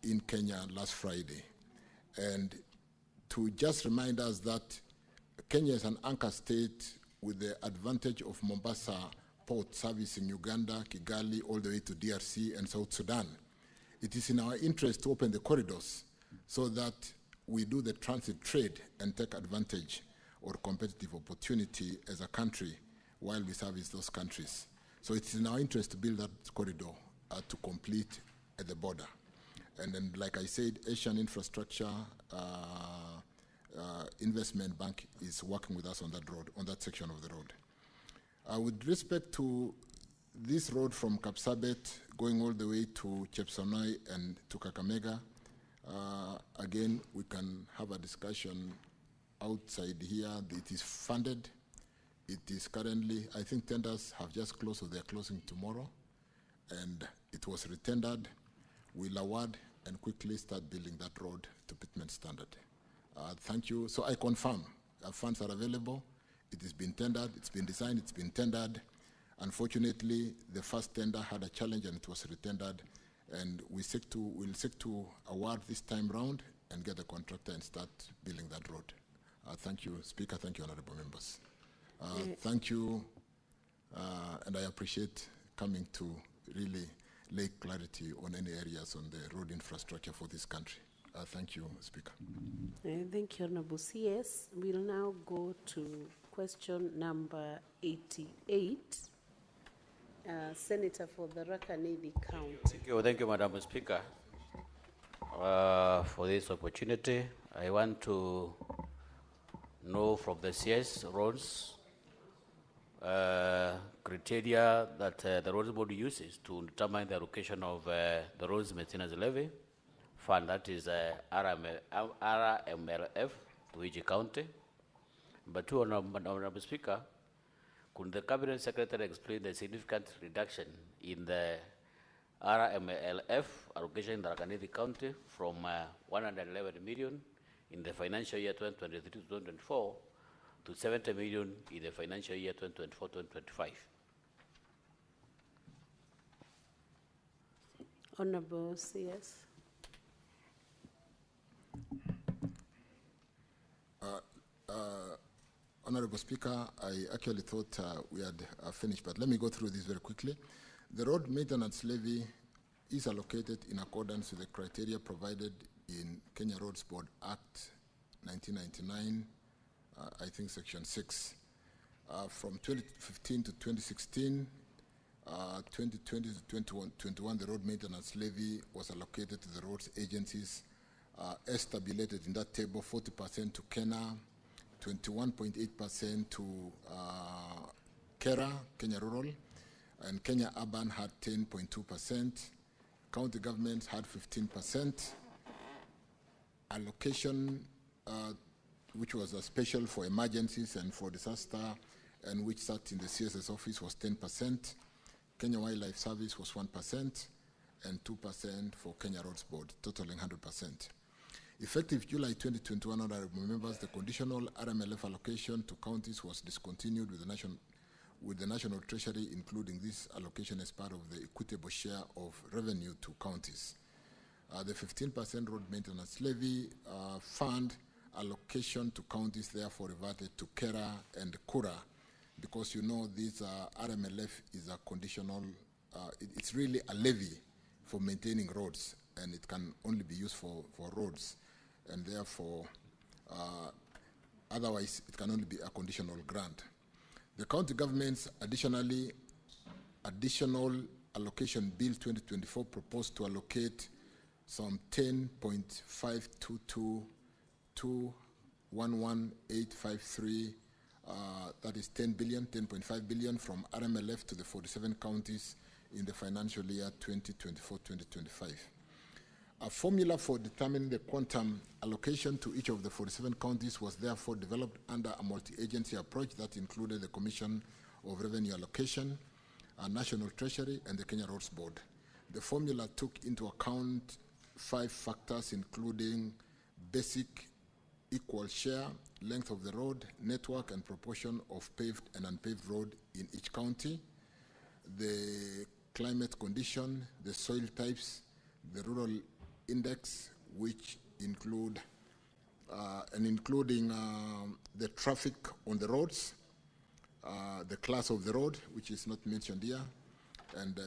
in Kenya last Friday. And to just remind us that Kenya is an anchor state with the advantage of Mombasa port servicing Uganda, Kigali, all the way to DRC and South Sudan. It is in our interest to open the corridors so that we do the transit trade and take advantage or competitive opportunity as a country while we service those countries. So it is in our interest to build that corridor to complete at the border. And then, like I said, Asian Infrastructure Investment Bank is working with us on that road, on that section of the road. With respect to this road from Kapsabet going all the way to Chepsonoi and to Kakamega, again, we can have a discussion outside here. It is funded. It is currently, I think tenders have just closed, so they're closing tomorrow. And it was retendered. We'll award and quickly start building that road to pitment standard. Thank you. So I confirm funds are available. It has been tendered, it's been designed, it's been tendered. Unfortunately, the first tender had a challenge and it was retendered. And we'll seek to award this time round and get the contractor and start building that road. Thank you, Speaker. Thank you, honorable members. Thank you, and I appreciate coming to really lay clarity on any areas on the road infrastructure for this country. Thank you, Speaker. Thank you, Honorable CS. We'll now go to question number 88. Senator for the Rakanedi County. Thank you, Madam Speaker, for this opportunity. I want to know from the CS roads criteria that the roads board uses to determine the allocation of the roads maintenance levy fund, that is RMLF to each county. But two, Honorable Speaker, could the Cabinet Secretary explain the significant reduction in the RMLF allocation in the Rakanedi County from 111 million in the financial year 2023 to 2024 to 70 million in the financial year 2024-2025? Honorable CS. Honorable Speaker, I actually thought we had finished, but let me go through this very quickly. The road maintenance levy is allocated in accordance with the criteria provided in Kenya Roads Board Act 1999, I think Section 6. From 2015 to 2016, 2020 to 2021, the road maintenance levy was allocated to the roads agencies as tabulated in that table, 40% to Kenya, 21.8% to Kera, Kenya Rural, and Kenya Urban had 10.2%. County governments had 15%. Allocation, which was a special for emergencies and for disaster, and which sat in the CSS office, was 10%. Kenya Wildlife Service was 1%, and 2% for Kenya Roads Board, totaling 100%. Effective July 2021, honorable members, the conditional RMLF allocation to counties was discontinued with the National Treasury, including this allocation as part of the equitable share of revenue to counties. The 15% road maintenance levy fund allocation to counties therefore reverted to Kera and Kura, because you know this RMLF is a conditional, it's really a levy for maintaining roads, and it can only be used for roads, and therefore otherwise it can only be a conditional grant. The county governments additional allocation bill 2024 proposed to allocate some 10.522211853, that is 10.5 billion from RMLF to the 47 counties in the financial year 2024-2025. A formula for determining the quantum allocation to each of the 47 counties was therefore developed under a multi-agency approach that included the Commission of Revenue Allocation, a National Treasury, and the Kenya Roads Board. The formula took into account 5 factors, including basic equal share, length of the road, network, and proportion of paved and unpaved road in each county, the climate condition, the soil types, the rural index, which include including the traffic on the roads, the class of the road, which is not mentioned here, and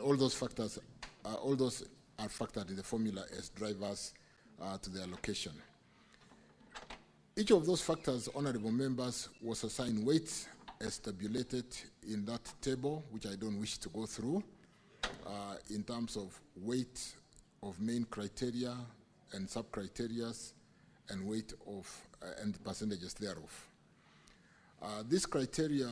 all those factors, all those are factored in the formula as drivers to the allocation. Each of those factors, honorable members, was assigned weights as tabulated in that table, which I don't wish to go through, in terms of weight of main criteria and sub-criteria and weight of and percentages thereof. These criteria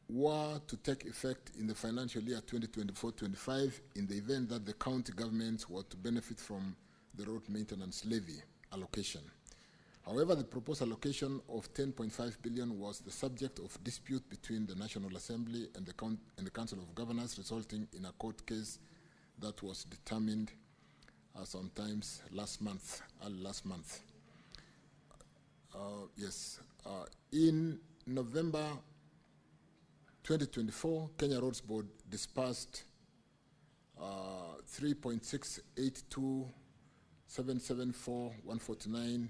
were to take effect in the financial year 2024-25 in the event that the county governments were to benefit from the road maintenance levy allocation. However, the proposed allocation of 10.5 billion was the subject of dispute between the National Assembly and the Council of Governors, resulting in a court case that was determined sometimes last month, in November 2024, Kenya Roads Board dispersed 3.682774149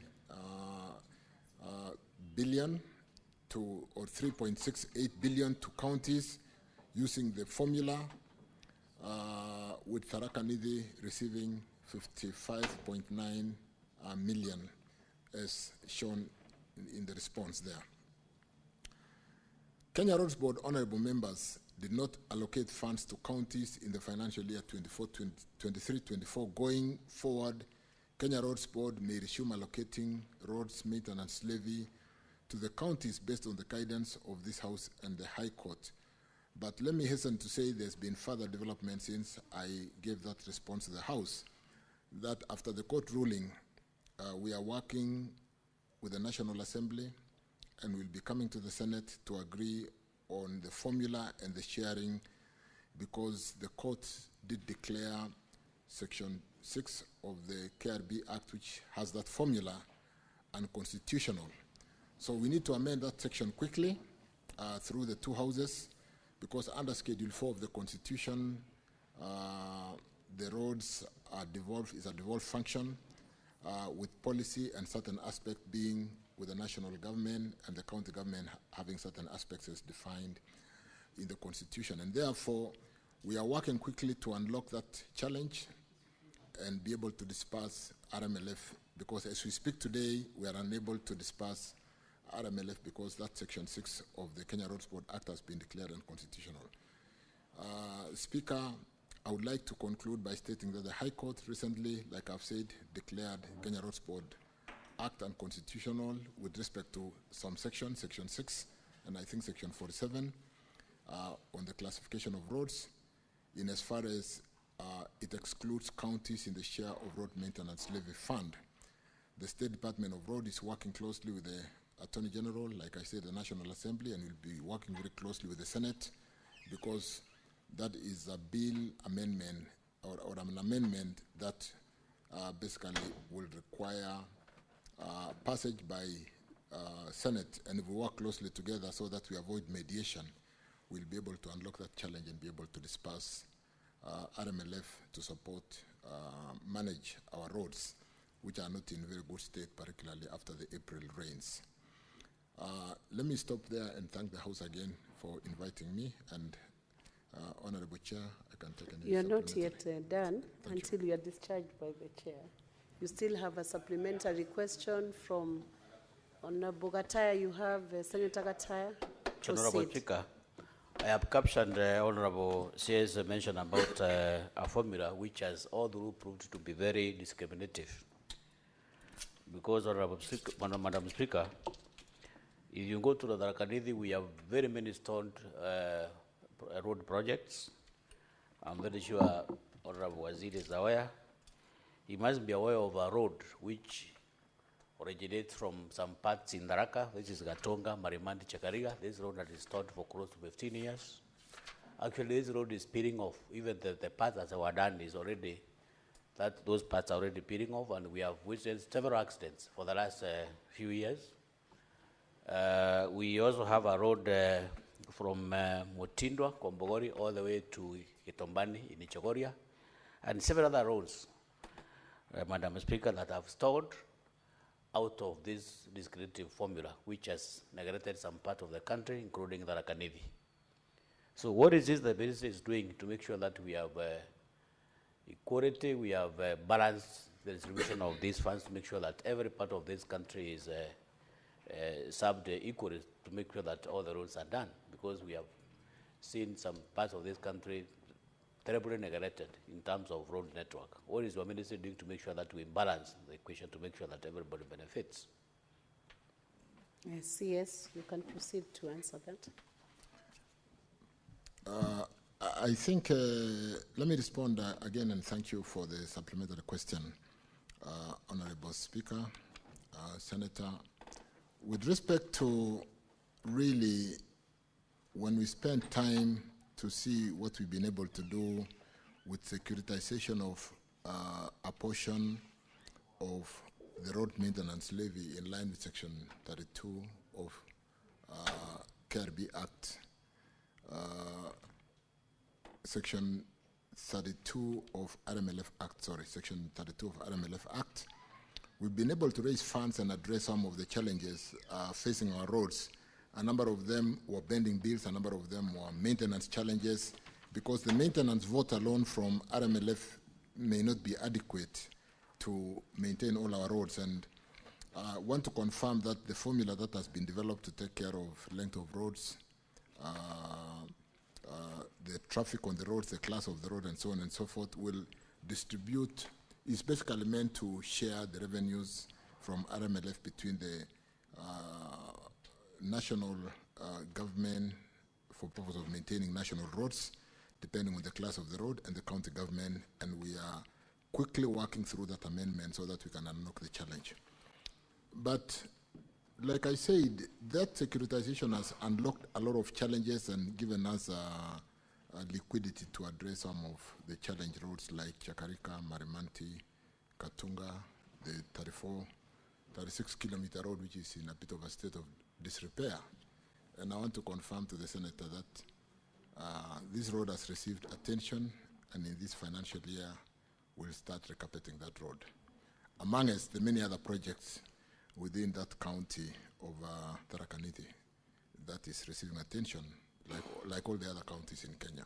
billion to, or 3.68 billion to counties using the formula, with Tharaka Nithi receiving 55.9 million as shown in the response there. Kenya Roads Board honorable members did not allocate funds to counties in the financial year 23-24. Going forward, Kenya Roads Board may resume allocating roads maintenance levy to the counties based on the guidance of this House and the High Court. But let me hasten to say there's been further development since I gave that response to the House, that after the court ruling, we are working with the National Assembly and will be coming to the Senate to agree on the formula and the sharing, because the court did declare Section 6 of the KRB Act, which has that formula, unconstitutional. So we need to amend that section quickly through the 2 houses, because under Schedule 4 of the Constitution, the roads are is a devolved function, with policy and certain aspect being with the national government and the county government having certain aspects as defined in the Constitution. And therefore, we are working quickly to unlock that challenge and be able to disperse RMLF, because as we speak today, we are unable to disperse RMLF because that Section 6 of the Kenya Roads Board Act has been declared unconstitutional. Speaker, I would like to conclude by stating that the High Court recently, like I've said, declared Kenya Roads Board Act unconstitutional with respect to some sections, Section 6, and I think Section 47, on the classification of roads, in as far as it excludes counties in the share of road maintenance levy fund. The State Department of Road is working closely with the Attorney General, like I said, the National Assembly, and will be working very closely with the Senate, because that is a bill amendment or an amendment that basically will require passage by Senate, and if we work closely together so that we avoid mediation, we'll be able to unlock that challenge and be able to disperse RMLF to support, manage our roads, which are not in very good state, particularly after the April rains. Let me stop there and thank the House again for inviting me, and Honorable Chair, I can take any. You're not yet done Thank until you are discharged by the chair. You still have a supplementary question from Honorable Gataya. You have Senator Gataya. Honorable Proceed. Speaker, I have captioned Honorable CS mention about a formula which has all the rule proved to be very discriminative. Because, Honorable Speaker, Madam Speaker, if you go to the Tharaka-Nithi, we have very many stoned road projects. I'm very sure Honorable Waziri is aware. He must be aware of a road which originates from some parts in Tharaka, which is Gatonga, Marimanti, Chakariga. This road that is stoned for close to 15 years. Actually, this road is peeling off. Even the parts that were done is already, those parts are already peeling off, and we have witnessed several accidents for the last few years. We also have a road from Mutindwa, Kombogori, all the way to Itombani in Ichogoria, and several other roads, Madam Speaker, that have stalled out of this discriminative formula, which has neglected some part of the country, including the Tharaka-Nithi. So what is this the ministry is doing to make sure that we have equality, we have balanced the distribution of these funds to make sure that every part of this country is served equally, to make sure that all the roads are done, because we have seen some parts of this country terribly neglected in terms of road network. What is your ministry doing to make sure that we balance the equation, to make sure that everybody benefits? CS, you can proceed to answer that. I think, let me respond again, and thank you for the supplementary question, Honorable Speaker, Senator. With respect to really, when we spend time to see what we've been able to do with securitization of a portion of the road maintenance levy in line with Section 32 of KRB Act, Section 32 of RMLF Act, Section 32 of RMLF Act, we've been able to raise funds and address some of the challenges facing our roads. A number of them were bending bills, a number of them were maintenance challenges, because the maintenance vote alone from RMLF may not be adequate to maintain all our roads. And I want to confirm that the formula that has been developed to take care of length of roads, the traffic on the roads, the class of the road, and so on and so forth, will distribute, is basically meant to share the revenues from RMLF between the national government for purpose of maintaining national roads, depending on the class of the road, and the county government, and we are quickly working through that amendment so that we can unlock the challenge. But like I said, that securitization has unlocked a lot of challenges and given us liquidity to address some of the challenge roads like Chakarika, Marimanti, Katunga, the 36-kilometer road, which is in a bit of a state of disrepair. And I want to confirm to the Senator that this road has received attention, and in this financial year, we'll start recarpeting that road. Among us, the many other projects within that county of Tharaka-Nithi that is receiving attention, like all the other counties in Kenya.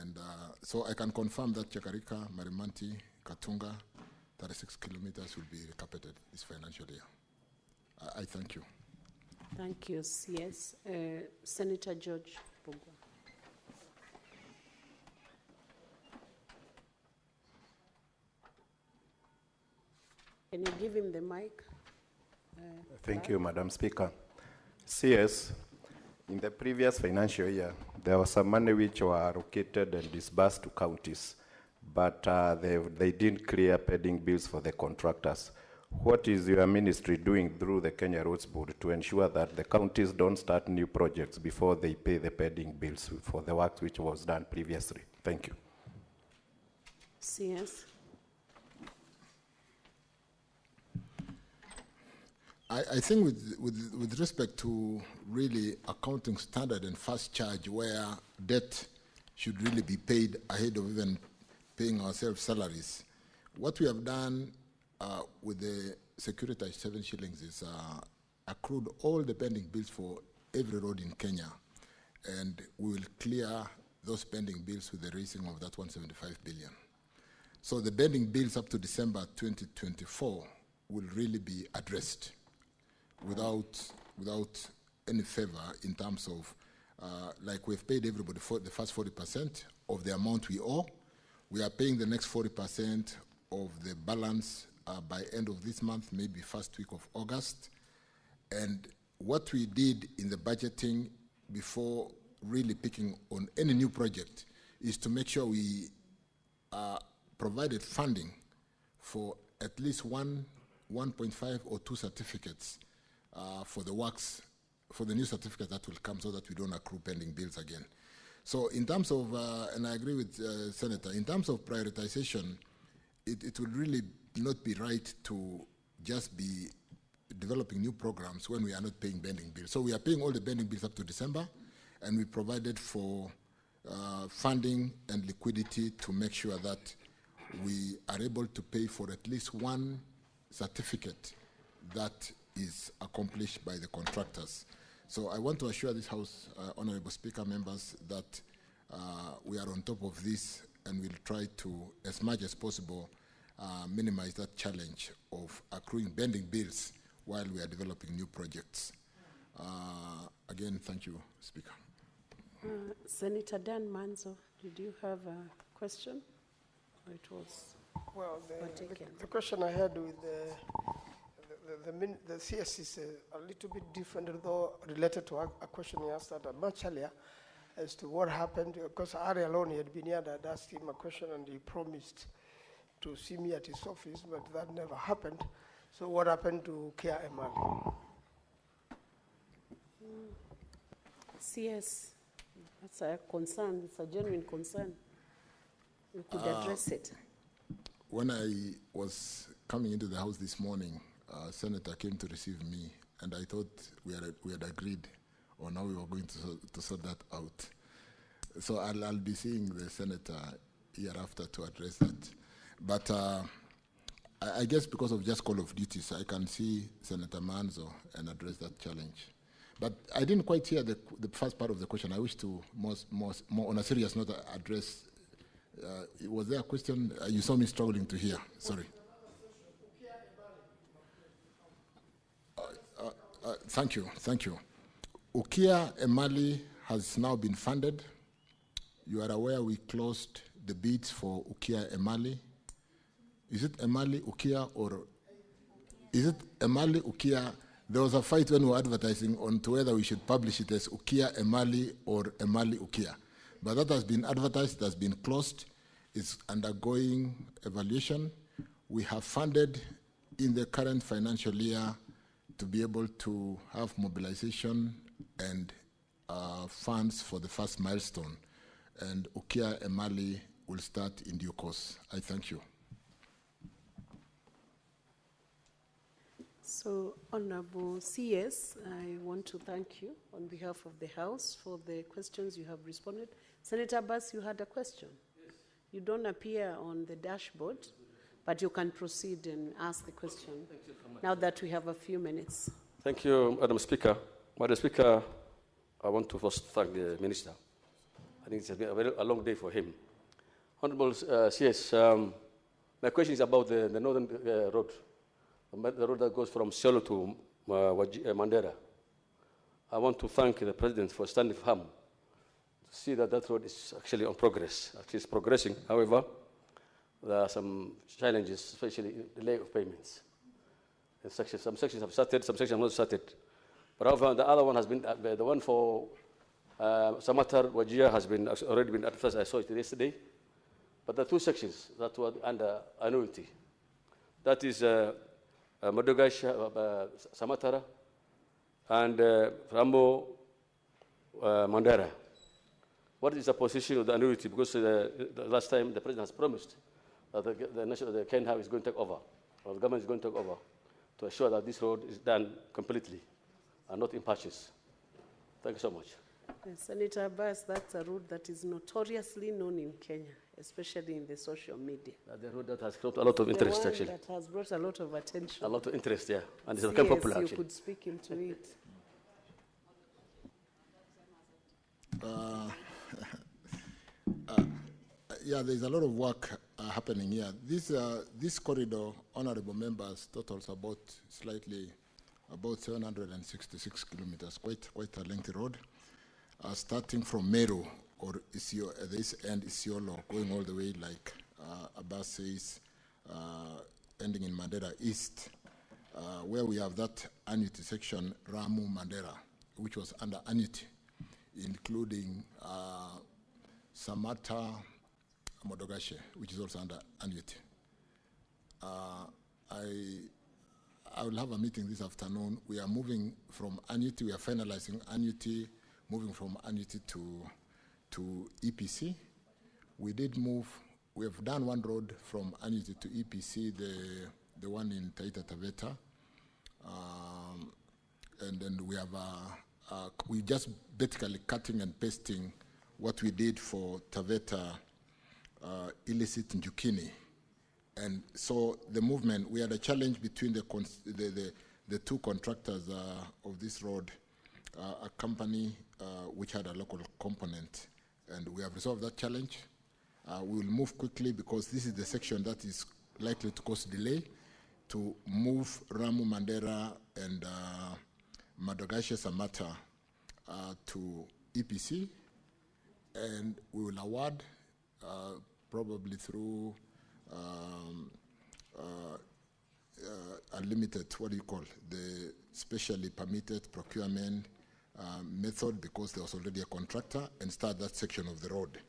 And so I can confirm that Chakarika, Marimanti, Katunga, 36 kilometers will be recarpeted this financial year. I thank you. Thank you, CS. Senator George Bugwa. Can you give him the mic? Thank you, Madam Speaker. CS, in the previous financial year, there was some money which were allocated and disbursed to counties, but they didn't clear pending bills for the contractors. What is your ministry doing through the Kenya Roads Board to ensure that the counties don't start new projects before they pay the pending bills for the work which was done previously? Thank you. CS. I think with respect to really accounting standard and fast charge, where debt should really be paid ahead of even paying ourselves salaries, what we have done with the securitized 7 shillings is accrued all the pending bills for every road in Kenya, and we will clear those pending bills with the raising of that 175 billion. So the pending bills up to December 2024 will really be addressed without any favor in terms of, like we've paid everybody for the first 40% of the amount we owe. We are paying the next 40% of the balance by end of this month, maybe first week of August. And what we did in the budgeting before really picking on any new project is to make sure we provided funding for at least 1.5 or 2 certificates for the works, for the new certificate that will come, so that we don't accrue pending bills again. So in terms of, and I agree with Senator, in terms of prioritization, it would really not be right to just be developing new programs when we are not paying pending bills. So we are paying all the pending bills up to December, and we provided for funding and liquidity to make sure that we are able to pay for at least 1 certificate that is accomplished by the contractors. So I want to assure this House, Honorable Speaker, members, that we are on top of this, and we'll try to, as much as possible, minimize that challenge of accruing pending bills while we are developing new projects. Again, thank you, Speaker. Senator Dan Manzo, did you have a question? Or it was well, the question I had with the CS is a little bit different, although related to a question he asked much earlier as to what happened, because Ari alone had been here and I'd asked him a question and he promised to see me at his office, but that never happened. So what happened to Kia Emali? CS, that's a concern, it's a genuine concern. We could address it. When I was coming into the House this morning, Senator came to receive me, and I thought we had agreed on how we were going to sort that out. So I'll be seeing the Senator hereafter to address that. But I guess because of just call of duties, I can see Senator Manzo and address that challenge. But I didn't quite hear the first part of the question. I wish to more on a serious note address. Was there a question? You saw me struggling to hear. Sorry. Thank you. Ukia Emali has now been funded. You are aware we closed the bids for Ukia Emali. Is it Emali Ukia or is it Emali Ukia? There was a fight when we were advertising on to whether we should publish it as Ukia Emali or Emali Ukia. But that has been advertised, has been closed. It's undergoing evaluation. We have funded in the current financial year to be able to have mobilization and funds for the first milestone. And Ukia Emali will start in due course. I thank you. So, Honorable CS, I want to thank you on behalf of the House for the questions you have responded. Senator Bass, you had a question? Yes. You don't appear on the dashboard, but you can proceed and ask the question now that we have a few minutes. Thank you, Madam Speaker. Madam Speaker, I want to first thank the Minister. I think it's been a long day for him. Honorable CS, my question is about the northern road, the road that goes from Siolo to Mandera. I want to thank the President for standing firm to see that that road is actually on progress. Actually, it's progressing. However, there are some challenges, especially delay of payments. Some sections have started, some sections have not started. But however, the other one has been, the one for Samatar Wajir has been already been advertised. I saw it yesterday. But the 2 sections that were under annuity, that is Modogash Samatara and Rambo Mandara. What is the position of the annuity? Because the last time the president has promised that the Kenya is going to take over, or the government is going to take over, to assure that this road is done completely and not in patches. Thank you so much. Senator Abbas, that's a road that is notoriously known in Kenya, especially in the social media. The road that has brought a lot of interest, actually. That has brought a lot of attention. A lot of interest, yeah. And it's become popular, actually. You could speak into it. Yeah, there's a lot of work happening here. This corridor, honorable members, totals about 766 kilometers, quite a lengthy road, starting from Meru, or at this end Isiolo, going all the way, like Abbas says, ending in Mandera East, where we have that annuity section, Ramu Mandera, which was under annuity, including Samata Modogashe, which is also under annuity. I will have a meeting this afternoon. We are moving from annuity, we are finalizing annuity, moving from annuity to EPC. We have done one road from annuity to EPC, the one in Taita Taveta. And then we have, we just basically cutting and pasting what we did for Taveta illicit Njukini. And so the movement, we had a challenge between the 2 contractors of this road, a company which had a local component, and we have resolved that challenge. We will move quickly because this is the section that is likely to cause delay, to move Ramu Mandera and Modogashe Samata to EPC, and we will award probably through unlimited, what do you call, the specially permitted procurement method, because there was already a contractor, and start that section of the road.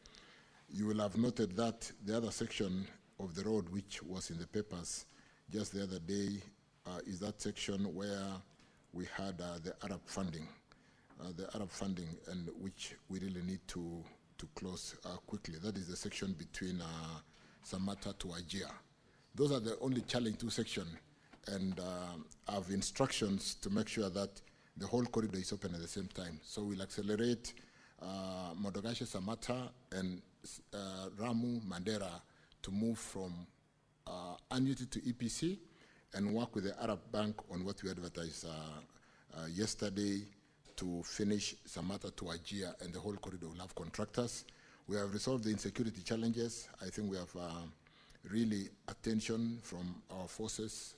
You will have noted that the other section of the road, which was in the papers just the other day, is that section where we had the Arab funding, and which we really need to close quickly. That is the section between Samata to Wajir. Those are the only challenge 2 sections, and I have instructions to make sure that the whole corridor is open at the same time. So we'll accelerate Modogashe Samata and Ramu Mandera to move from annuity to EPC, and work with the Arab Bank on what we advertised yesterday to finish Samata to Wajir, and the whole corridor will have contractors. We have resolved the insecurity challenges. I think we have really attention from our forces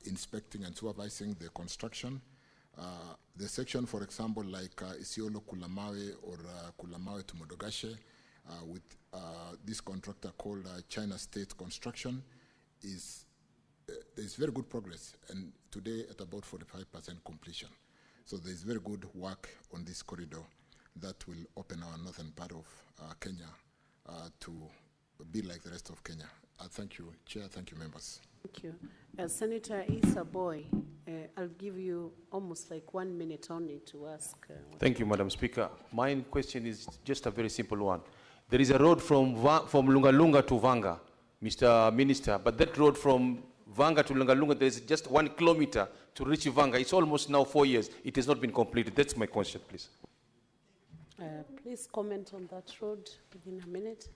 inspecting and supervising the construction. The section, for example, like Isiolo Kulamawe or Kulamawe to Modogashe, with this contractor called China State Construction, there's very good progress, and today at about 45% completion. So there's very good work on this corridor that will open our northern part of Kenya to be like the rest of Kenya. Thank you, Chair. Thank you, members. Thank you. Senator Issa Boy, I'll give you almost like 1 minute only to ask. Thank you, Madam Speaker. My question is just a very simple one. There is a road from Lungalunga to Vanga, Mr. Minister, but that road from Vanga to Lungalunga, there is just 1 kilometer to reach Vanga. It's almost now 4 years. It has not been completed. That's my question, please. Please comment on that road within a minute.